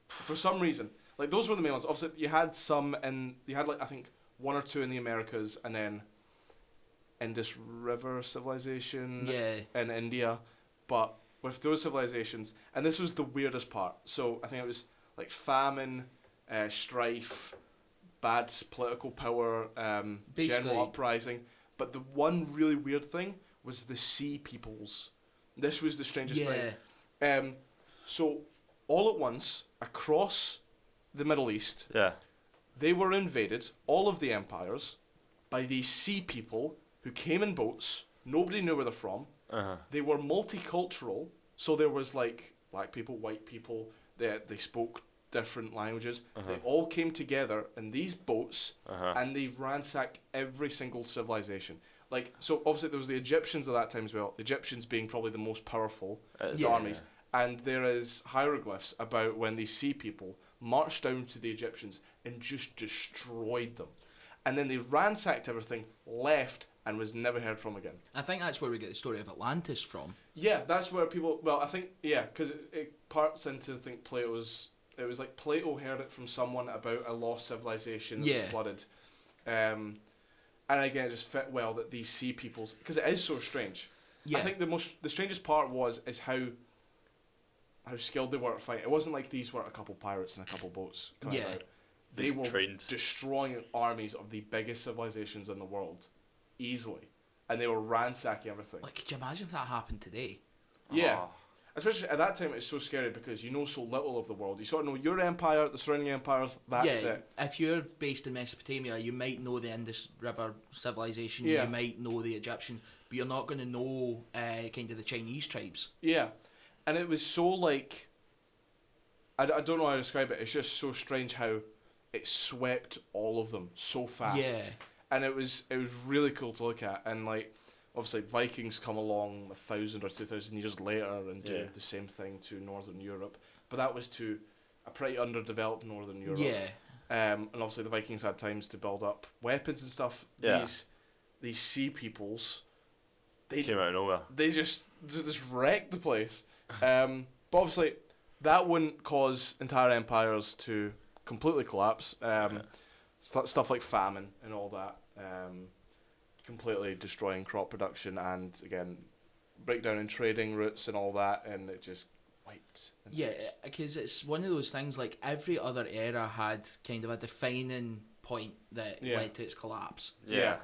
For some reason. Like, those were the main ones. Obviously, you had some like, I think, one or two in the Americas, and then Indus River civilization in India. But with those civilizations, and this was the weirdest part. So, I think it was, like, famine, strife, bad political power, general uprising. But the one really weird thing was the sea peoples. This was the strangest thing. So all at once, across the Middle East, Yeah. they were invaded, all of the empires, by these sea people who came in boats. Nobody knew where they're from. They were multicultural, so there was like black people, white people. They spoke different languages. They all came together in these boats, and they ransacked every single civilization. Like, so obviously there was the Egyptians at that time as well. The Egyptians being probably the most powerful armies. And there is hieroglyphs about when these sea people marched down to the Egyptians and just destroyed them. And then they ransacked everything, left, and was never heard from again. I think that's where we get the story of Atlantis from. Yeah, that's where people... Well, I think... Yeah, because it parts into, I think, Plato's... It was like Plato heard it from someone about a lost civilization that was flooded. And again, it just fit well that these sea peoples... Because it is so strange. Yeah. I think the strangest part is how skilled they were at fighting. It wasn't like these were a couple pirates and a couple boats coming out. They were destroying armies of the biggest civilizations in the world easily, and they were ransacking everything. Like, could you imagine if that happened today? Yeah. Especially at that time, it's so scary because you know so little of the world. You sort of know your empire, the surrounding empires, that's it. If you're based in Mesopotamia, you might know the Indus River civilization, you might know the Egyptian, but you're not going to know kind of the Chinese tribes. Yeah. And it was so like... I don't know how to describe it. It's just so strange how it swept all of them so fast. Yeah. And it was really cool to look at. And like, obviously Vikings come along 1,000 or 2,000 years later and do the same thing to Northern Europe. But that was to a pretty underdeveloped Northern Europe. Yeah. And obviously the Vikings had times to build up weapons and stuff. Yeah. These sea peoples, they came out of nowhere. They just wrecked the place. But obviously that wouldn't cause entire empires to completely collapse. Stuff like famine and all that, completely destroying crop production and again breakdown in trading routes and all that, and it just wiped. Yeah, because it's one of those things like every other era had kind of a defining point that led to its collapse. Yeah.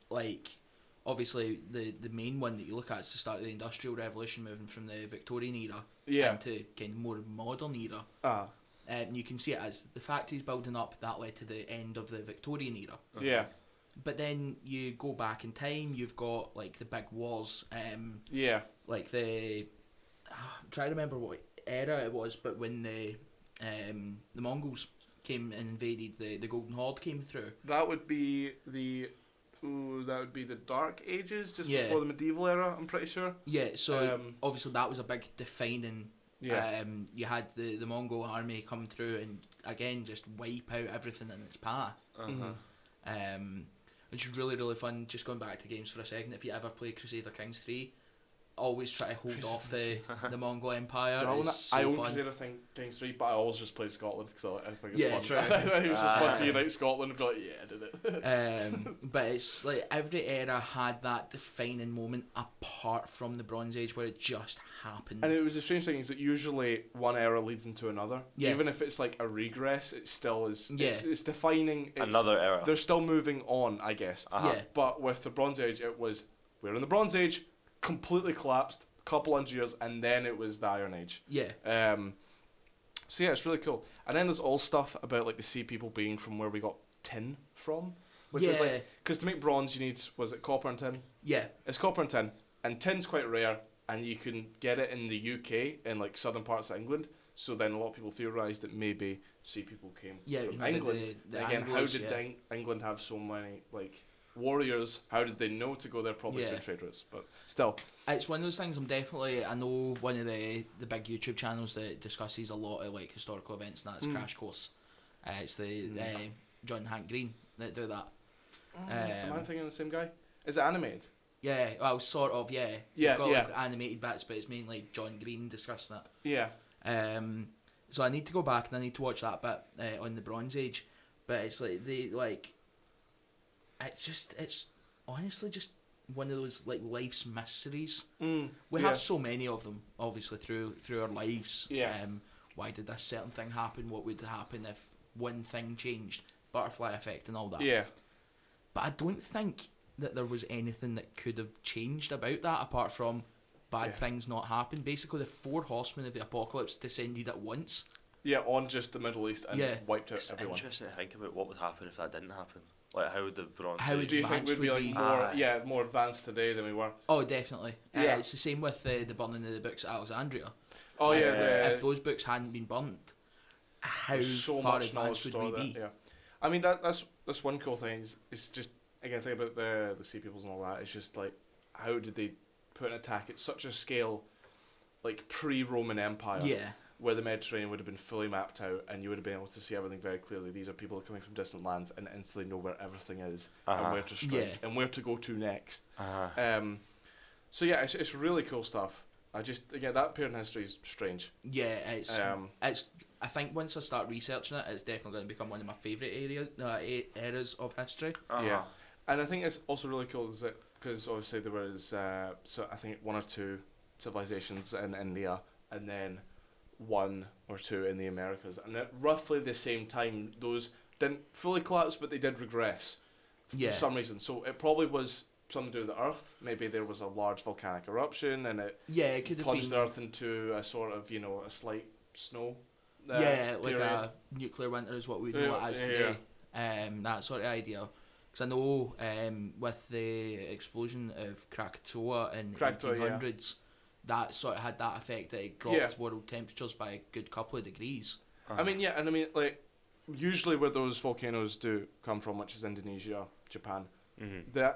Like obviously the main one that you look at is the start of the Industrial Revolution, moving from the Victorian era into kind of more modern era. And you can see it as the factories building up, that led to the end of the Victorian era. Yeah. But then you go back in time, you've got like the big wars. Like the... I'm trying to remember what era it was, but when the Mongols came and invaded, the Golden Horde came through. That would be the Dark Ages, just before the medieval era, I'm pretty sure. Yeah, so obviously that was a big defining... you had the Mongol army come through and again just wipe out everything in its path. Which is really, really fun. Just going back to games for a second, if you ever play Crusader Kings 3, always try to hold off the Mongol Empire. I own Crusader Kings 3, but I always just play Scotland because I think it's fun. It was just fun to unite Scotland and be like, I did it. But it's like every era had that defining moment apart from the Bronze Age where it just happened. And it was a strange thing is that usually one era leads into another. Yeah. Even if it's like a regress, it still is. Yeah. It's defining another era. They're still moving on, I guess. Yeah. But with the Bronze Age, it was we're in the Bronze Age. Completely collapsed, couple hundred years, and then it was the Iron Age. Yeah. So yeah, it's really cool. And then there's all stuff about like the sea people being from where we got tin from, which is like because to make bronze you need copper and tin. Yeah. It's copper and tin, and tin's quite rare, and you can get it in the UK in like southern parts of England. So then a lot of people theorised that maybe sea people came from England. Again, how did England have so many like warriors? How did they know to go there? Probably through trade routes, but still, it's one of those things. I know one of the big YouTube channels that discusses a lot of like historical events, and that's Crash Course. It's the John Hank Green that do that. Am I thinking of the same guy? Is it animated? Yeah, well, sort of. Yeah, yeah. You've got like animated bits, but it's mainly John Green discussing that. Yeah. So I need to go back and I need to watch that bit on the Bronze Age, but it's like it's honestly just one of those like life's mysteries. We have so many of them, obviously through our lives. Yeah. Why did this certain thing happen? What would happen if one thing changed? Butterfly effect and all that. Yeah. But I don't think that there was anything that could have changed about that apart from bad things not happen. Basically, the 4 horsemen of the apocalypse descended at once. Yeah, on just the Middle East and wiped out It's everyone. interesting to think about what would happen if that didn't happen. Like, how would the Bronze How Age... would Do you think we'd be like be- more advanced today than we were? Oh, definitely. Yeah. It's the same with the burning of the books at Alexandria. Oh yeah, If those books hadn't been burnt, how so far much advanced would we knowledge be? that, yeah. I mean that's one cool thing. Is just again think about the sea peoples and all that. It's just like how did they put an attack at such a scale, like pre-Roman Empire, Yeah. where the Mediterranean would have been fully mapped out and you would have been able to see everything very clearly. These are people coming from distant lands and instantly know where everything is and where to strike and where to go to next. So yeah, it's really cool stuff. Again, that period in history is strange. Yeah, it's I think once I start researching it, it's definitely going to become one of my favourite eras of history. Yeah, and I think it's also really cool is that because obviously there was so I think 1 or 2 civilizations in India and then 1 or 2 in the Americas, and at roughly the same time those didn't fully collapse but they did regress for some reason. So it probably was something to do with the Earth. Maybe there was a large volcanic eruption and it could have plunged been, the Earth into a sort of a slight snow. like period. a nuclear winter is what we know it as today. That sort of idea. Because I know with the explosion of Krakatoa in the 1800s, that sort of had that effect that it dropped world temperatures by a good couple of degrees. I mean, like usually where those volcanoes do come from, which is Indonesia, Japan,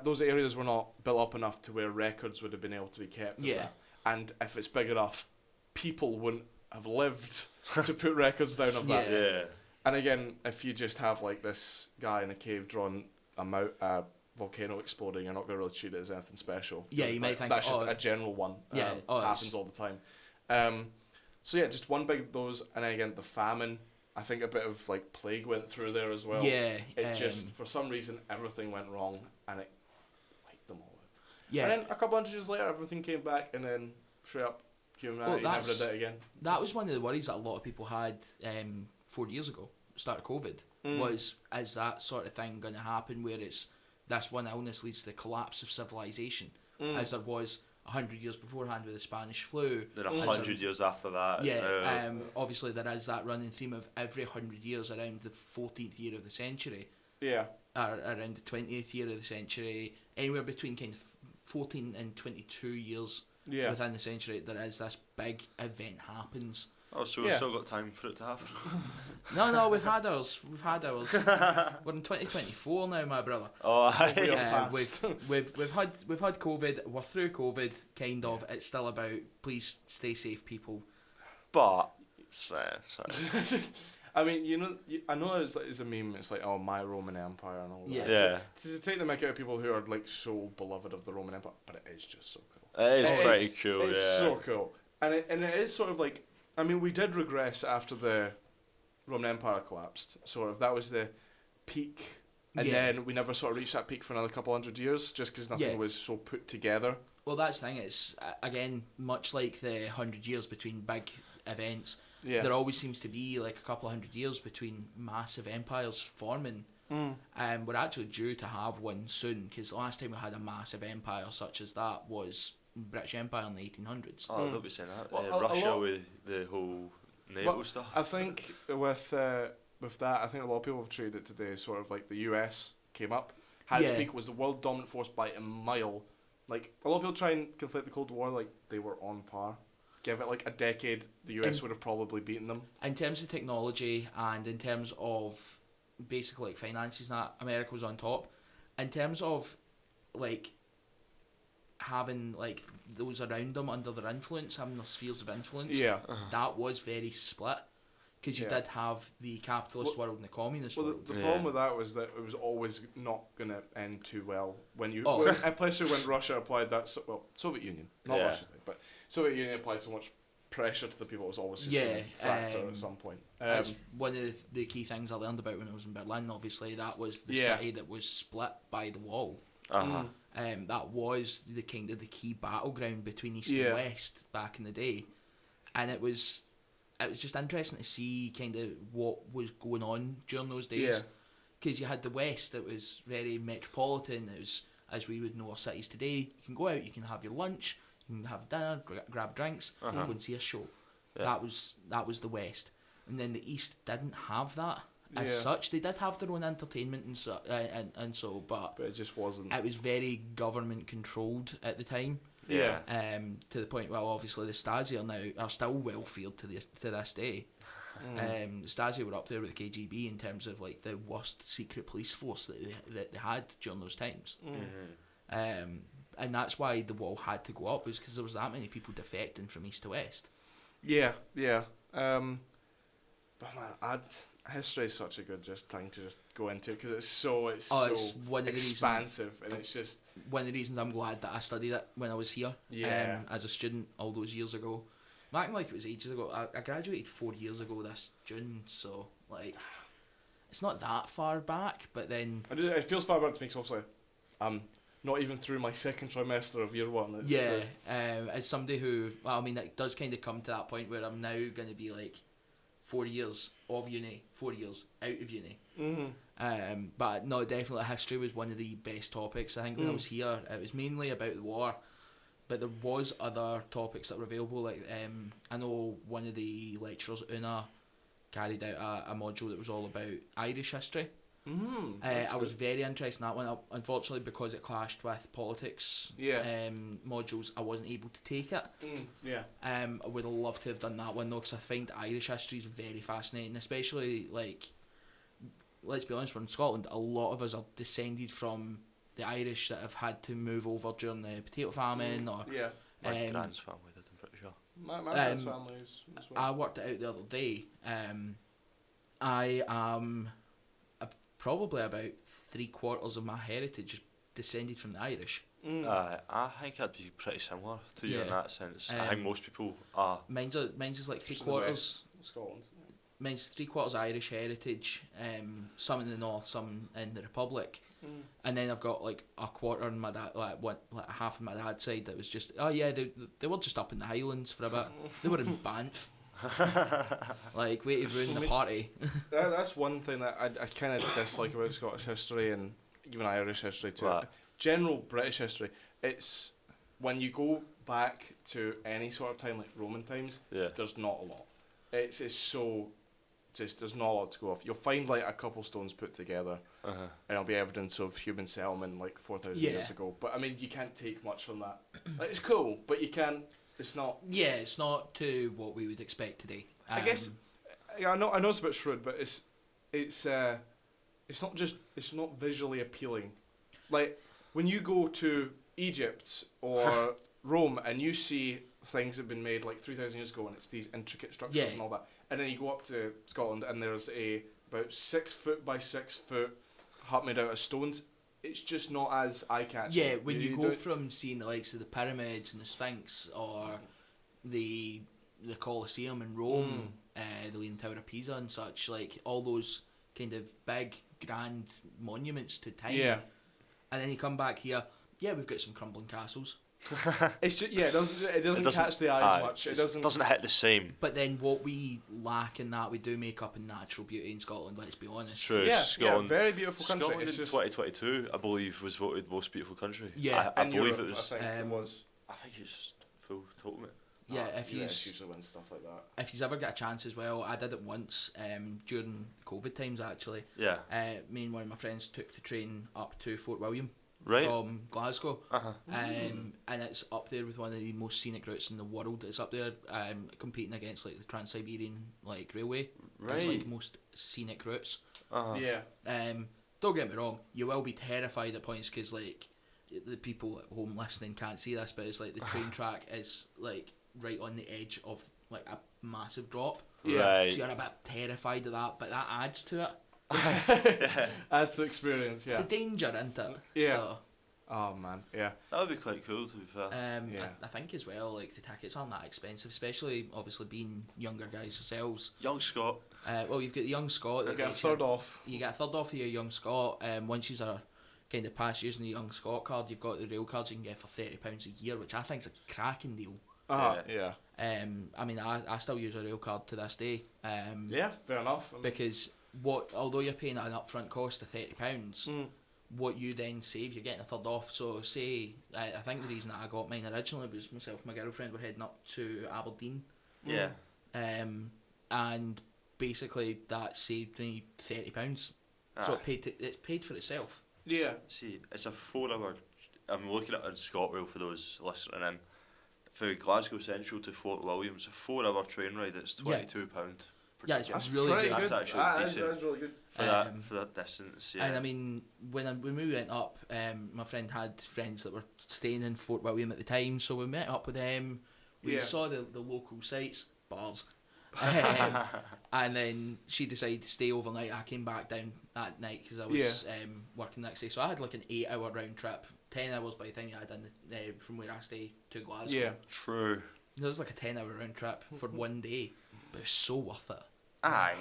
those areas were not built up enough to where records would have been able to be kept. Of that. And if it's big enough, people wouldn't have lived to put records down of that. Yeah. And again, if you just have like this guy in a cave drawing a volcano exploding, you're not going to really treat it as anything special. Yeah, you might think that's just a general one. Happens all the time. So yeah, just one big those, and then again the famine. I think a bit of like plague went through there as well. Yeah, it just for some reason everything went wrong and it wiped them all out. Yeah, and then a couple hundred years later, everything came back, and then straight up humanity never did it again. That was one of the worries that a lot of people had 4 years ago, start of COVID, was is that sort of thing going to happen where it's this one illness leads to the collapse of civilization, as there was 100 years beforehand with the Spanish flu. Then 100 years after that. Yeah, obviously there is that running theme of every 100 years around the 14th year of the century. Yeah. Or around the 20th year of the century, anywhere between kind of 14 and 22 years within the century, there is this big event happens. Oh, so we've still got time for it to happen. No, we've had ours. We're in 2024 now, my brother. Oh, we've had COVID. We're through COVID, kind of. It's still about please stay safe, people. But I mean, I know it's a meme. It's like, oh, my Roman Empire and all that. Yeah. To take the mick out of people who are like so beloved of the Roman Empire, but it is just so cool. It is pretty cool. It's so cool, and it is sort of like. I mean, we did regress after the Roman Empire collapsed. Sort of, that was the peak, and then we never sort of reached that peak for another couple 100 years, just because nothing was so put together. Well, that's the thing. It's again much like the 100 years between big events. Yeah. There always seems to be like a couple of 100 years between massive empires forming. We're actually due to have one soon, because the last time we had a massive empire such as that was British Empire in the 1800s. Oh, don't be saying that. Well, Russia with the whole naval stuff. I think with that, I think a lot of people have treated it today sort of like the US came up, had its peak, was the world dominant force by a mile. Like, a lot of people try and conflate the Cold War like they were on par. Give it like a decade, the US would have probably beaten them. In terms of technology and in terms of basically like finances, and that America was on top. In terms of like having like those around them under their influence, having their spheres of influence, that was very split, because you did have the capitalist world and the communist world. The problem with that was that it was always not going to end too well when especially when Russia applied that. Soviet Union, not Russia, but Soviet Union applied so much pressure to the people. It was always just going to fracture at some point. That's one of the key things I learned about when I was in Berlin. Obviously, that was the city that was split by the wall. That was the kind of the key battleground between East and West back in the day, and it was just interesting to see kind of what was going on during those days, because you had the West that was very metropolitan. It was, as we would know our cities today, you can go out, you can have your lunch, You can have dinner, grab drinks, go and see a show. Yeah. That was the West, and then the East didn't have that as such. They did have their own entertainment and so, but it just wasn't. It was very government controlled at the time. Yeah. To the point, well, obviously the Stasi are still well feared to this day. The Stasi were up there with the KGB in terms of like the worst secret police force that they had during those times. And that's why the wall had to go up, was because there was that many people defecting from east to west. Yeah. But man, history is such a good thing to just go into, because it's so one of the expansive, and it's just one of the reasons I'm glad that I studied it when I was here. As a student all those years ago. I'm acting like it was ages ago. I graduated 4 years ago this June, so like it's not that far back. But then it feels far back to me, because obviously I'm not even through my second trimester of year one. As somebody who, well, I mean, it does kind of come to that point where I'm now going to be like 4 years of uni, 4 years out of uni. But no, definitely history was one of the best topics. I think when I was here, it was mainly about the war, but there was other topics that were available. Like I know one of the lecturers, Una, carried out a module that was all about Irish history. I was very interested in that one. Unfortunately, because it clashed with politics modules, I wasn't able to take it. I would have loved to have done that one though, because I find Irish history is very fascinating, especially like, let's be honest, we're in Scotland. A lot of us are descended from the Irish that have had to move over during the potato famine, or my grand's family did, I'm pretty sure. My grand's family as well. I worked it out the other day. I am probably about 3/4 of my heritage descended from the Irish. I think I'd be pretty similar to you in that sense. I think most people are. Mine's is like 3/4 Scotland. Mine's 3/4 Irish heritage. Some in the north, some in the Republic, and then I've got like a quarter in my dad, like half on my dad's side that was just they were just up in the Highlands for a bit. They were in Banff. Like, way to ruin the party. That's one thing that I kind of dislike about Scottish history, and even Irish history too. Right. General British history, it's when you go back to any sort of time like Roman times, there's not a lot. It's so just, there's not a lot to go off. You'll find like a couple stones put together, and it'll be evidence of human settlement like 4,000 years ago. But I mean, you can't take much from that. Like, it's cool, but you can't. It's not. Yeah, it's not to what we would expect today. I guess. I know it's a bit shrewd, but it's not visually appealing. Like when you go to Egypt or Rome and you see things that have been made like 3,000 years ago, and it's these intricate structures and all that, and then you go up to Scotland and there's a about 6 foot by 6 foot hut made out of stones. It's just not as eye-catching. Yeah, when you go from seeing the likes of the pyramids and the Sphinx, or the Colosseum in Rome, the Leaning Tower of Pisa and such, like all those kind of big, grand monuments to time. Yeah. And then you come back here, we've got some crumbling castles. It's just, it doesn't catch the eye as much. It doesn't hit the same. But then what we lack in that, we do make up in natural beauty in Scotland, let's be honest. True, Scotland, very beautiful country. Scotland in 2022, I believe, was voted most beautiful country. Yeah, I believe Europe, it was. I think it was. I think it's just full total, mate. Yeah, if you usually win stuff like that. If you've ever got a chance as well, I did it once during COVID times actually. Yeah. Me and one of my friends took the train up to Fort William. Right. From Glasgow, and it's up there with one of the most scenic routes in the world. It's up there competing against like the Trans-Siberian like railway. Right. It's like most scenic routes. Yeah. Don't get me wrong, you will be terrified at points because like the people at home listening can't see this, but it's like the train track is like right on the edge of like a massive drop. Yeah. So you're a bit terrified of that, but that adds to it. That's the experience. It's a danger, isn't it? Yeah. So, oh man, yeah. That would be quite cool, to be fair. I think as well, like the tickets aren't that expensive, especially obviously being younger guys yourselves. Young Scot. Well, you've got the Young Scot. You get a third off. You get a third off of your Young Scot. Once you are kind of past using the Young Scot card, you've got the rail cards you can get for £30 a year, which I think is a cracking deal. Yeah. I mean, I still use a rail card to this day. Yeah, fair enough. Because although you're paying an upfront cost of £30, what you then save, you're getting a third off. So say, I think the reason that I got mine originally was myself and my girlfriend were heading up to Aberdeen. Yeah. And basically that saved me £30. So it's paid for itself. Yeah. See, it's a 4 hour. I'm looking at it in ScotRail for those listening in. For Glasgow Central to Fort William, it's a 4 hour train ride. It's £22. Yeah, it's That's really pretty good. good. That's actually decent. That's really good. For that distance. Yeah. And I mean, when we went up, my friend had friends that were staying in Fort William at the time, so we met up with them. We saw the local sites, bars, and then she decided to stay overnight. I came back down that night because I was working the next day, so I had like an 8 hour round trip, 10 hours by the time I had done from where I stay to Glasgow. Yeah, true. It was like a 10 hour round trip for one day, but it's so worth it. Aye.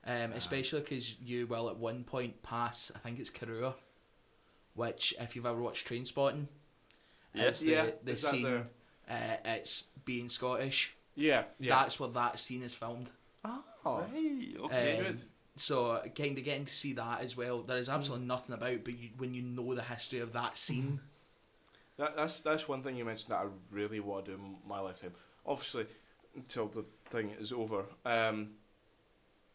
Especially because you will at one point pass, I think it's Karua, which if you've ever watched Trainspotting, Yes, the scene, it's being Scottish. Yeah. That's where that scene is filmed. Oh, right, okay. Good. So kind of getting to see that as well. There is absolutely nothing about, but when you know the history of that scene. That's one thing you mentioned that I really want to do in my lifetime. Obviously, until the thing is over,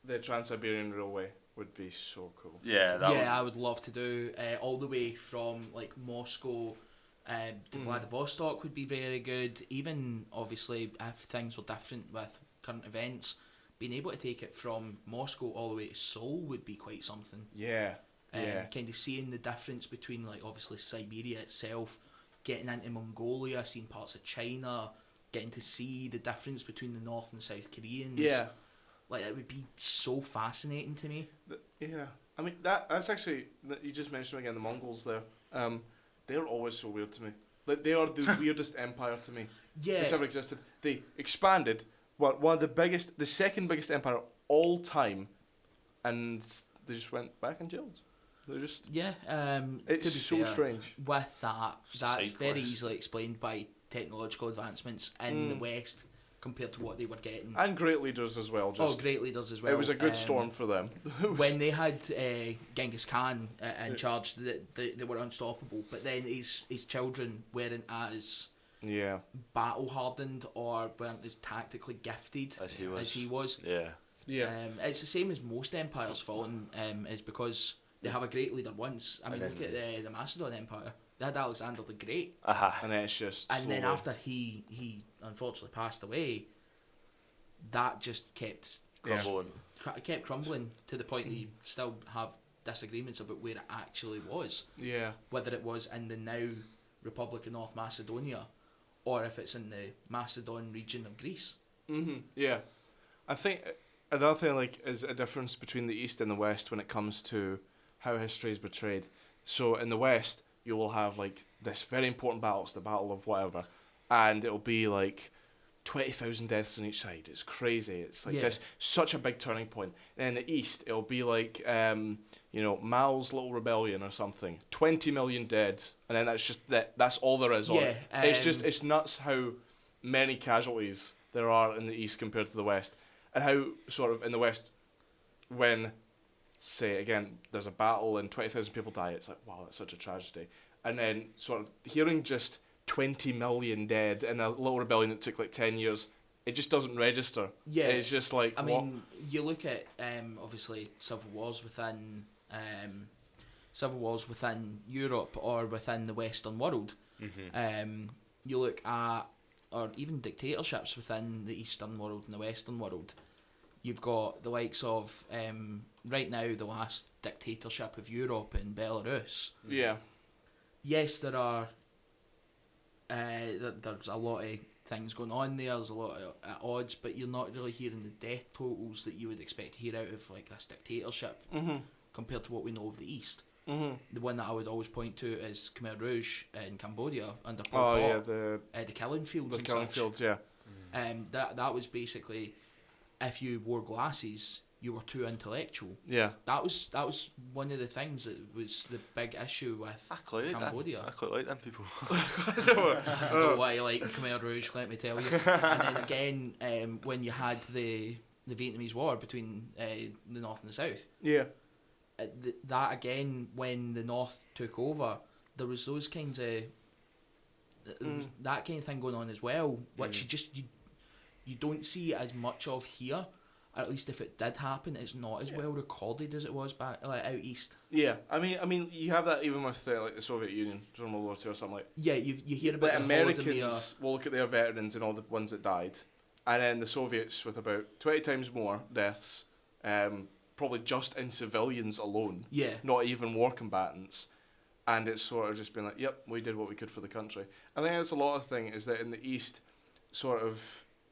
the Trans-Siberian Railway would be so cool. Yeah, I would love to do all the way from like Moscow to Vladivostok would be very good. Even obviously if things were different with current events, being able to take it from Moscow all the way to Seoul would be quite something. Yeah. Kind of seeing the difference between like obviously Siberia itself, getting into Mongolia, seeing parts of China, getting to see the difference between the North and South Koreans. Yeah. Like it would be so fascinating to me. Yeah. I mean that's actually, you just mentioned again the Mongols there. They're always so weird to me. Like they are the weirdest empire to me that's ever existed. They expanded one of the second biggest empire all time, and they just went back and jailed. They're just it's so strange. With that's very quest. easily explained by technological advancements in the West compared to what they were getting. And great leaders as well. Great leaders as well. It was a good storm for them. When they had Genghis Khan in charge, they were unstoppable. But then his children weren't as battle hardened or weren't as tactically gifted as he was. Yeah. It's the same as most empires falling. Is because they have a great leader once. I mean, look at the Macedon Empire. They had Alexander the Great, and then it's just and then after he unfortunately passed away, that just kept crumbling. Kept crumbling to the point that you still have disagreements about where it actually was. Yeah. Whether it was in the now Republic of North Macedonia, or if it's in the Macedon region of Greece. Yeah, I think another thing is a difference between the East and the West when it comes to how history is portrayed. So in the West, you will have like this very important battle, it's the Battle of whatever, and it'll be like 20,000 deaths on each side. It's crazy. It's like this such a big turning point. And in the East, it'll be like Mao's little rebellion or something. 20 million dead, and then that's just that's all there is on it. It's nuts how many casualties there are in the East compared to the West, and how sort of in the West when, say again, there's a battle and 20,000 people die, it's like, wow, that's such a tragedy. And then sort of hearing just 20 million dead in a little rebellion that took like 10 years, it just doesn't register. Yeah. It's just like, I mean, you look at obviously civil wars within Europe or within the Western world. You look at, or even dictatorships within the Eastern world and the Western world. You've got the likes of, right now, the last dictatorship of Europe in Belarus. Yeah. Yes, there are, there's a lot of things going on there, there's a lot of odds, but you're not really hearing the death totals that you would expect to hear out of like this dictatorship compared to what we know of the East. The one that I would always point to is Khmer Rouge in Cambodia under Pol Pot. The killing fields. The killing fields, yeah. That was basically, if you wore glasses, you were too intellectual. Yeah. That was one of the things that was the big issue with Cambodia. I quite like them people. I don't know why you like Khmer Rouge, let me tell you. And then again, when you had the Vietnamese War between the North and the South. Yeah. that again, when the North took over, there was those kinds of that kind of thing going on as well, which you don't see as much of here. Or at least if it did happen, it's not as well recorded as it was back out east. Yeah, I mean, you have that even with like the Soviet Union during World War II or something like. Yeah, you hear about the the Americans will look at their veterans and all the ones that died, and then the Soviets with about 20 times more deaths, probably just in civilians alone. Yeah. Not even war combatants. And it's sort of just been like, yep, we did what we could for the country. I think that's a lot of thing is that in the East, sort of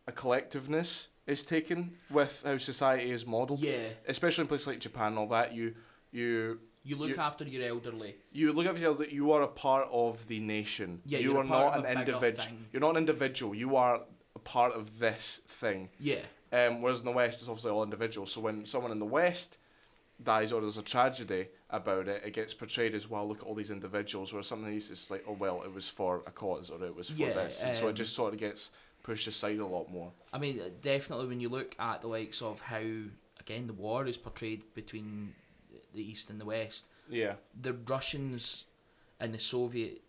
a collectiveness is taken with how society is modelled. Yeah. Especially in places like Japan and all that, you look after your elderly. You look after your elderly. You are a part of the nation. Yeah, you you're are a part not of a an bigger individual. thing. You're not an individual. You are a part of this thing. Yeah. Whereas in the West, it's obviously all individuals. So when someone in the West dies or there's a tragedy about it, it gets portrayed as, well, look at all these individuals, where something is just like, oh well, it was for a cause or it was for this, and so it just sort of gets pushed aside a lot more. I mean, definitely when you look at the likes of how, again, the war is portrayed between the East and the West. Yeah. The Russians and the Soviet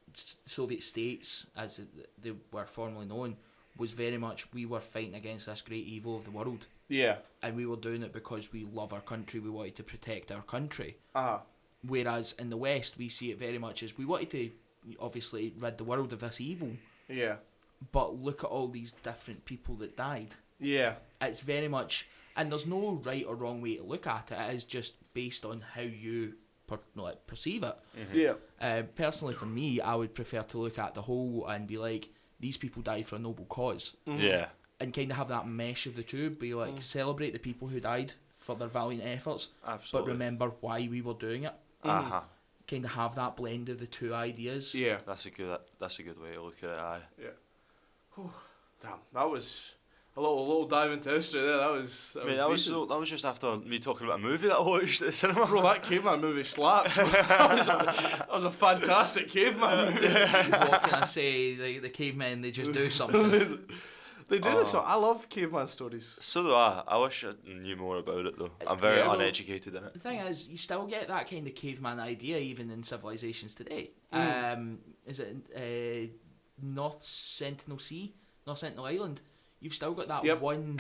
states, as they were formerly known, was very much, we were fighting against this great evil of the world. Yeah. And we were doing it because we love our country, we wanted to protect our country. Uh-huh. Whereas in the West, we see it very much as, we wanted to obviously rid the world of this evil. Yeah. But look at all these different people that died. Yeah. It's very much, and there's no right or wrong way to look at it. It is just based on how you perceive it. Yeah. Personally, for me, I would prefer to look at the whole and be like, these people died for a noble cause. Yeah. And kind of have that mesh of the two, be like, celebrate the people who died for their valiant efforts, Absolutely. but remember why we were doing it. Uh-huh. Kind of have that blend of the two ideas. Yeah. That's a good way to look at it. Aye. Yeah. Whew. Damn, that was a little dive into history there. That was decent. That was just after me talking about a movie that I watched at the cinema. Bro, that caveman movie slaps. that was a fantastic caveman movie. What can I say? The cavemen, they just do something. They do this. I love caveman stories. So do I. I wish I knew more about it though. I'm very uneducated in it. The thing is, you still get that kind of caveman idea even in civilizations today. Is it North Sentinel Island? You've still got that one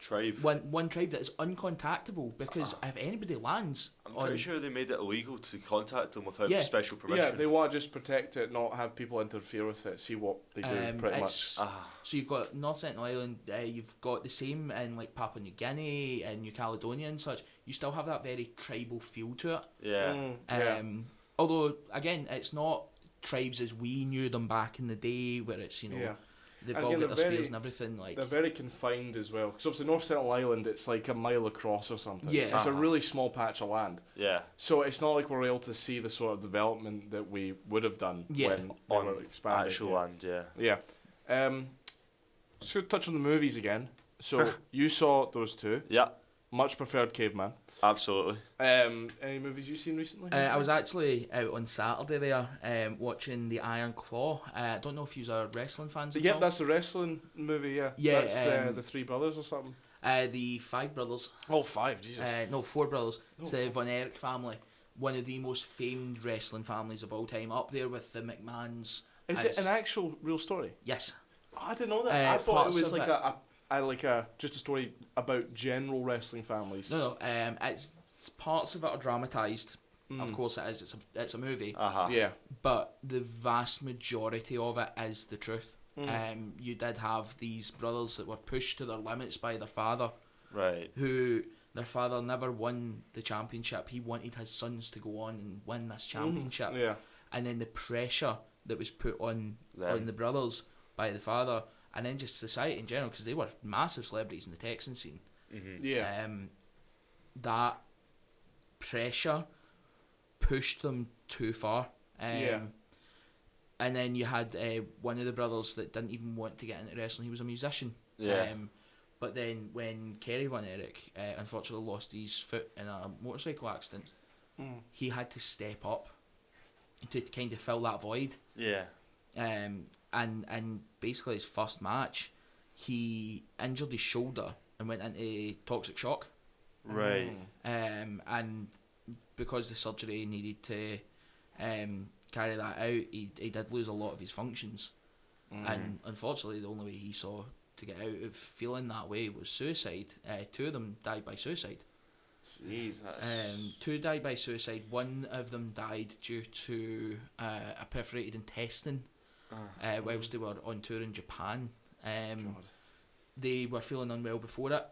tribe that is uncontactable, because if anybody lands, I'm pretty sure they made it illegal to contact them without special permission. Yeah, they want to just protect it, not have people interfere with it, see what they do, pretty much. So you've got North Sentinel Island, you've got the same in like Papua New Guinea and New Caledonia and such. You still have that very tribal feel to it. Yeah. Although, again, it's not tribes as we knew them back in the day, where it's, they've all got their spears and everything. Like, they're very confined as well, because obviously North Sentinel Island, it's like a mile across or something. Yeah. It's a really small patch of land. Yeah. So it's not like we're able to see the sort of development that we would have done when they were expanded. Actual land, yeah. Yeah. So touch on the movies again. So you saw those two. Yeah. Much preferred Caveman. Absolutely. Any movies you've seen recently? I was actually out on Saturday there watching The Iron Claw. I don't know if you are wrestling fans at all. Yep, that's a wrestling movie, yeah. Yeah, that's the Three Brothers or something. The Five Brothers. Oh, five, Jesus. No, Four Brothers. It's the Von Erich family. One of the most famed wrestling families of all time. Up there with the McMahons. Is it an actual real story? Yes. Oh, I didn't know that. I thought it was like just a story about general wrestling families. No. It's parts of it are dramatised. Of course it is. It's a movie. Yeah. But the vast majority of it is the truth. You did have these brothers that were pushed to their limits by their father. Right. Who their father never won the championship. He wanted his sons to go on and win this championship. Yeah. And then the pressure that was put on the brothers by the father, and then just society in general, because they were massive celebrities in the Texan scene. Yeah. That pressure pushed them too far. And then you had one of the brothers that didn't even want to get into wrestling. He was a musician. Yeah. But then when Kerry Von Erich unfortunately lost his foot in a motorcycle accident, he had to step up to kind of fill that void. Yeah. And basically his first match, he injured his shoulder and went into toxic shock. Right. And because the surgery needed to carry that out, he did lose a lot of his functions. And unfortunately, the only way he saw to get out of feeling that way was suicide. 2 of them died by suicide. Jesus. 2 died by suicide. One of them died due to a perforated intestine whilst they were on tour in Japan. They were feeling unwell before it.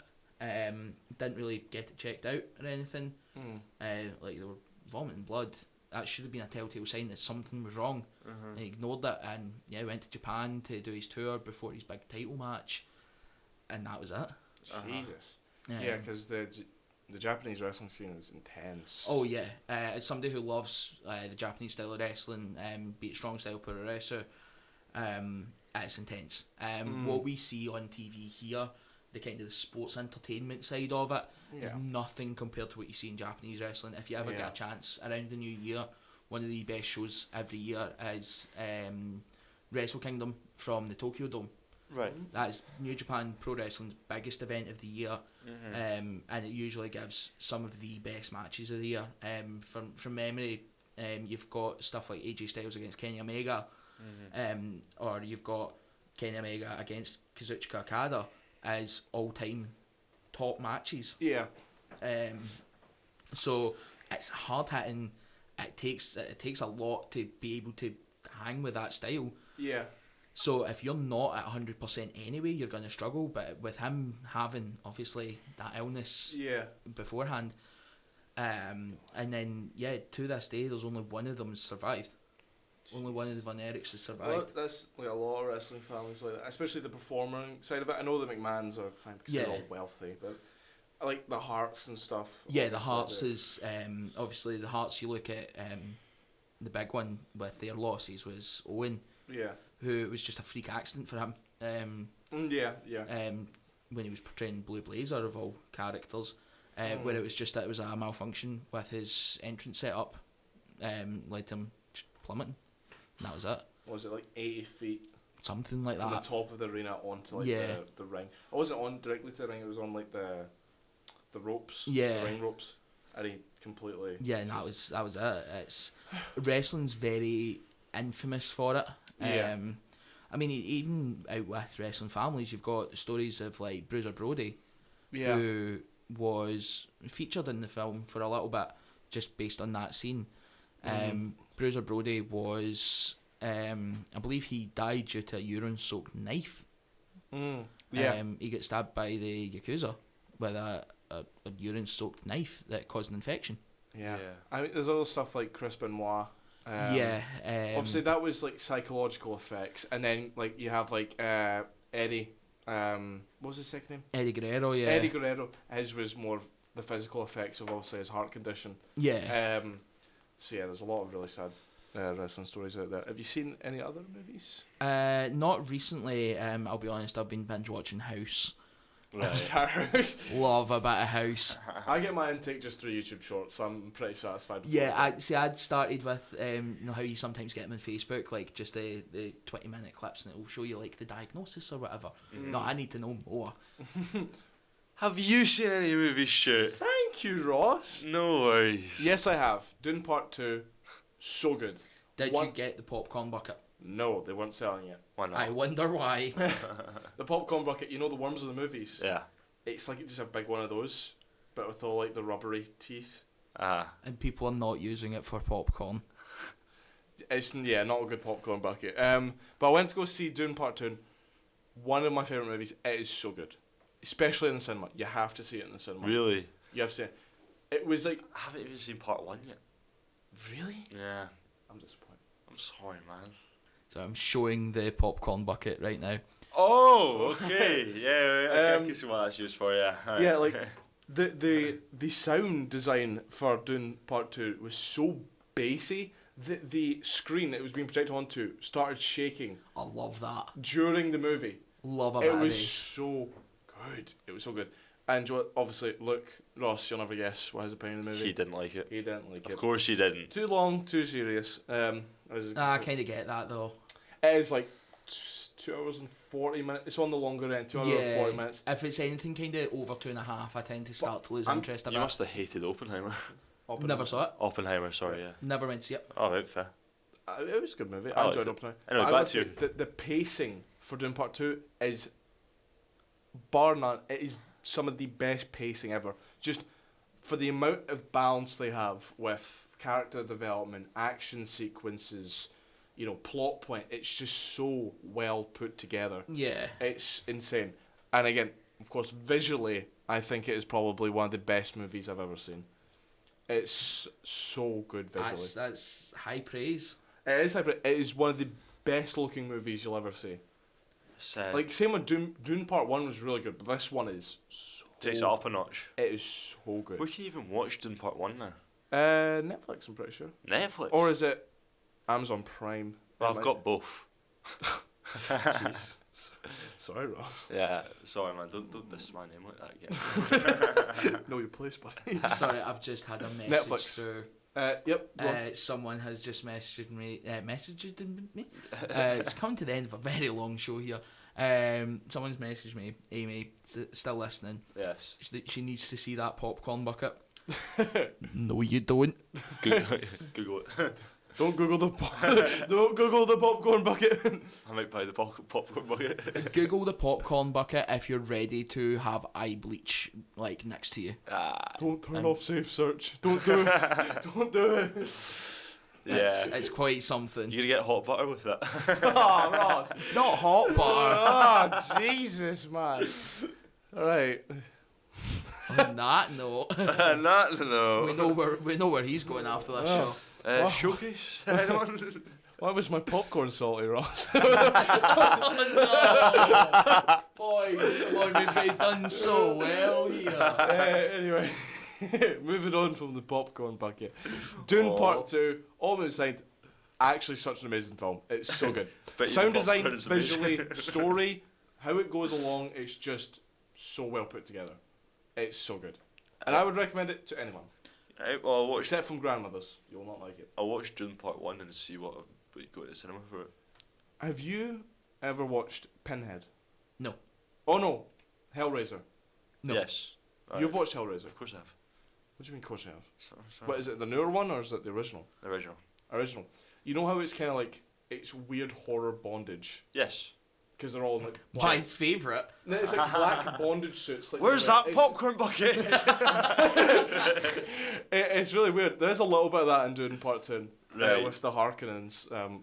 Didn't really get it checked out or anything. Like they were vomiting blood. That should have been a telltale sign that something was wrong. He ignored it and went to Japan to do his tour before his big title match, and that was it. Jesus. Yeah, because the Japanese wrestling scene is intense. Oh yeah, as somebody who loves the Japanese style of wrestling, be it strong style puroresu, it's intense. What we see on TV here, the kind of the sports entertainment side of it, is nothing compared to what you see in Japanese wrestling. If you ever get a chance around the new year, one of the best shows every year is Wrestle Kingdom from the Tokyo Dome. Right. That's New Japan Pro Wrestling's biggest event of the year, and it usually gives some of the best matches of the year. From memory, you've got stuff like AJ Styles against Kenny Omega, or you've got Kenny Omega against Kazuchika Okada as all-time top matches. Yeah. So it's hard hitting. It takes a lot to be able to hang with that style. Yeah. So if you're not at 100% anyway, you're going to struggle. But with him having obviously that illness beforehand, and then to this day, there's only one of them survived. Only one of the Von Erichs has survived. Well, that's like a lot of wrestling families like that, especially the performing side of it. I know the McMahons are fine because they're all wealthy, but I like the Hearts and stuff. Yeah, the Hearts is obviously the Hearts. You look at the big one with their losses was Owen. Yeah. Who it was just a freak accident for him. When he was portraying Blue Blazer of all characters, where it was a malfunction with his entrance setup, led to him just plummeting. And that was it. Was it like 80 feet? Something like from that. From the top of the arena onto like the ring. I wasn't on directly to the ring, it was on like the ropes. Yeah. The ring ropes. And he completely... Yeah, and that was it. It's wrestling's very infamous for it. I mean, even out with wrestling families, you've got stories of like Bruiser Brody, who was featured in the film for a little bit, just based on that scene. Bruiser Brody was, I believe he died due to a urine-soaked knife. He got stabbed by the Yakuza with a urine-soaked knife that caused an infection. I mean, there's other stuff like Chris Benoit. Obviously that was like psychological effects, and then like you have like Eddie, what was his second name? Eddie Guerrero. Eddie Guerrero. His was more the physical effects of obviously his heart condition. So there's a lot of really sad wrestling stories out there. Have you seen any other movies? Not recently. I'll be honest. I've been binge watching House. House. Love a bit of House. I get my intake just through YouTube Shorts, so I'm pretty satisfied with I'd started with you know how you sometimes get them on Facebook, like just the 20-minute clips, and it will show you like the diagnosis or whatever. No, I need to know more. Have you seen any movies, Stuart? Thank you, Ross. No worries. Yes, I have. Dune Part 2, so good. Did you get the popcorn bucket? No, they weren't selling it. Why not? I wonder why. The popcorn bucket, you know the worms of the movies? Yeah. It's like just a big one of those, but with all like the rubbery teeth. And people are not using it for popcorn. It's not a good popcorn bucket. But I went to go see Dune Part 2. One of my favourite movies. It is so good. Especially in the cinema. You have to see it in the cinema. Really? You have to see it. It was like... I haven't even seen Part 1 yet. Really? Yeah. I'm disappointed. I'm sorry, man. So I'm showing the popcorn bucket right now. Oh, okay. I can see what that's used for, yeah. Right. Yeah, like, the sound design for Dune Part 2 was so bassy that the screen it was being projected onto started shaking. I love that. During the movie. Love a bit of bass. It was so good. It was so good. And obviously, look, Ross, you'll never guess what his opinion of the movie. He didn't like it. He didn't like it. Of course he didn't. Too long, too serious. I kind of get that, though. It is like 2 hours and 40 minutes. It's on the longer end, 2 hours and 40 minutes. If it's anything kind of over 2.5, I tend to start to lose interest a bit. You must have hated Oppenheimer. Never saw it. Oppenheimer, sorry, yeah. Never went to see it. Oh, right, fair. It was a good movie. I I liked enjoyed it. Oppenheimer. Anyway, But I back would to say you. the pacing for Dune Part 2 is, bar none, it is some of the best pacing ever. Just for the amount of balance they have with character development, action sequences, plot point, it's just so well put together. Yeah. It's insane. And again, of course, visually, I think it is probably one of the best movies I've ever seen. It's so good visually. That's high praise. It is hybrid. It is one of the best looking movies you'll ever see. Like, same with Dune. Dune Part 1 was really good, but this one is so... Takes it up a notch. It is so good. We can even watch Dune Part 1 now. Netflix, I'm pretty sure. Netflix? Or is it Amazon Prime? Well, I've got both. Jeez. Sorry, Ross. Yeah, sorry, man. Don't diss my name like that again. Know your place, buddy. Sorry, I've just had a message Netflix. through. Yep. Go on. Someone has just messaged me. It's coming to the end of a very long show here. Someone's messaged me. Amy, still listening. Yes. She needs to see that popcorn bucket. No, you don't. Google it. Don't Google don't Google the popcorn bucket. I might buy the popcorn bucket. Google the popcorn bucket if you're ready to have eye bleach next to you. Don't turn off safe search. Don't do it. Don't do it. Yeah. It's quite something. You're gonna get hot butter with that. Oh, Ross. Not hot butter. Oh, Jesus, man. Alright. On that note, No. we know where he's going after this show. Showcase? Anyone? Why was my popcorn salty, Ross? Oh no! Boys, come on, we've done so well here. Anyway, moving on from the popcorn bucket. Dune Part 2, almost signed. Actually, such an amazing film. It's so good. Sound design, visually, story, how it goes along, it's just so well put together. It's so good. And I would recommend it to anyone. Right, well, Except from grandmothers. You'll not like it. I'll watch Dune Part 1 and see what we go to the cinema for it. Have you ever watched Pinhead? No. Oh no, Hellraiser. No. Yes. You've watched Hellraiser. Of course I have. What do you mean, of course you have? Sorry. What, is it the newer one or is it the original? The original. Original. You know how it's kind of like, it's weird horror bondage? Yes. Because they're all in like... My favourite. No, it's like black bondage suits. Like Where's that popcorn bucket? It's really weird. There's a little bit of that in Dune Part 2. Right. With the Harkonnens. I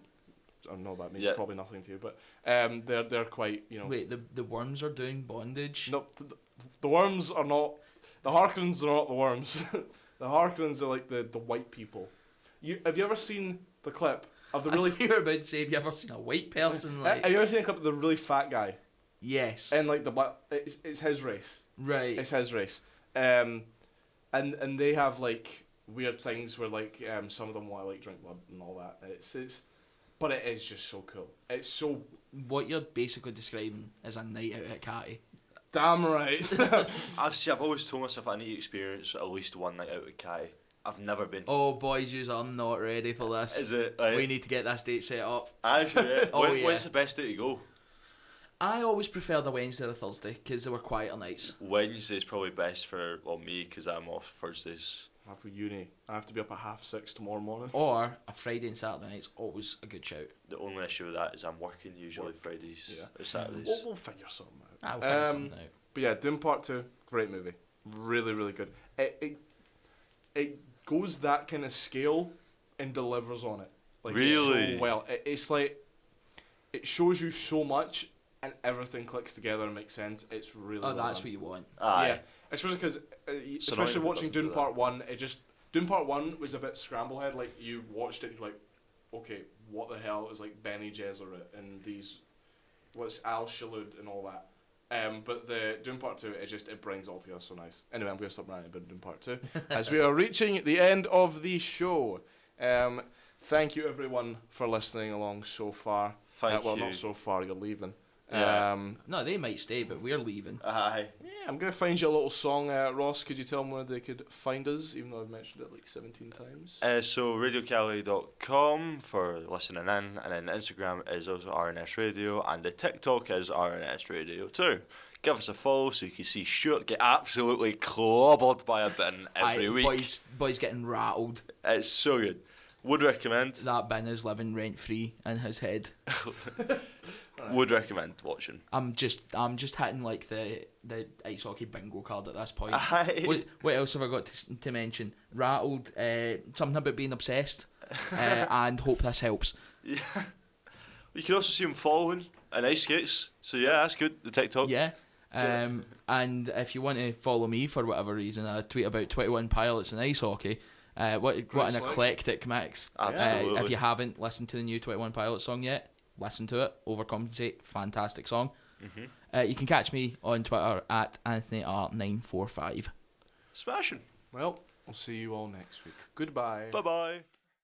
know that means Yeah. probably nothing to you, but they're quite, Wait, the worms are doing bondage? No, the worms are not... The Harkonnens are not the worms. The Harkonnens are like the white people. Have you ever seen the clip of the really... I thought you were about to say, have you ever seen a white person Have you ever seen a clip of the really fat guy? Yes. And like the black... It's his race. Right. It's his race. And they have like weird things where like some of them want to like drink blood and all that. But it is just so cool. It's so... What you're basically describing is a night out at Catty. Damn right. I've always told myself I need to experience at least one night out with Kai. I've never been. Oh, boys, yous are not ready for this. Is it? We need to get this date set up. Actually, yeah. Oh, yeah. When's the best day to go? I always prefer the Wednesday or Thursday because they were quieter nights. Wednesday's probably best for me because I'm off Thursdays. For uni, I have to be up at 6:30 tomorrow morning. Or a Friday and Saturday night's always a good shout. The only issue with that is I'm working usually Fridays or Saturdays. We'll figure something out. I'll figure something out. But yeah, Dune Part 2, great movie. Really, really good. It goes that kind of scale and delivers on it. Like, really? So well. It's like, it shows you so much and everything clicks together and makes sense. It's really Oh, well that's done. what you want. Aye. Yeah, especially because, especially annoying watching if it doesn't Dune do Part 1, Dune Part 1 was a bit scramblehead. Like, you watched it and you're like, okay, what the hell is like Bene Gesserit and these, what's Al Shalud and all that. But the Dune Part 2, it brings it all together so nice. Anyway, I'm going to stop ranting about Dune Part 2 as we are reaching the end of the show. Thank you everyone for listening along so far. Thank well, you. not so far, you're leaving. Yeah. No, they might stay, but we're leaving. Aye. Yeah, I'm going to find you a little song. Ross, could you tell them where they could find us, even though I've mentioned it like 17 times? So radiocali.com for listening in, and then Instagram is also RNS Radio, and the TikTok is RNS Radio too. give us a follow so you can see Stuart get absolutely clobbered by a bin every week. Boys getting rattled. It's so good. Would recommend. That bin is living rent free in his head. Would recommend watching. I'm just hitting like the ice hockey bingo card at this point. Aye. What else have I got to mention? Rattled, something about being obsessed, and hope this helps. Yeah. You can also see him following in ice skates. So yeah, that's good. The TikTok. Yeah. And if you want to follow me for whatever reason, I tweet about 21 pilots in ice hockey. What an eclectic mix. Absolutely. If you haven't listened to the new 21 Pilots song yet, listen to it. Overcompensate. Fantastic song. Mm-hmm. You can catch me on Twitter at AnthonyR945. Smashing. Well, we'll see you all next week. Goodbye. Bye-bye.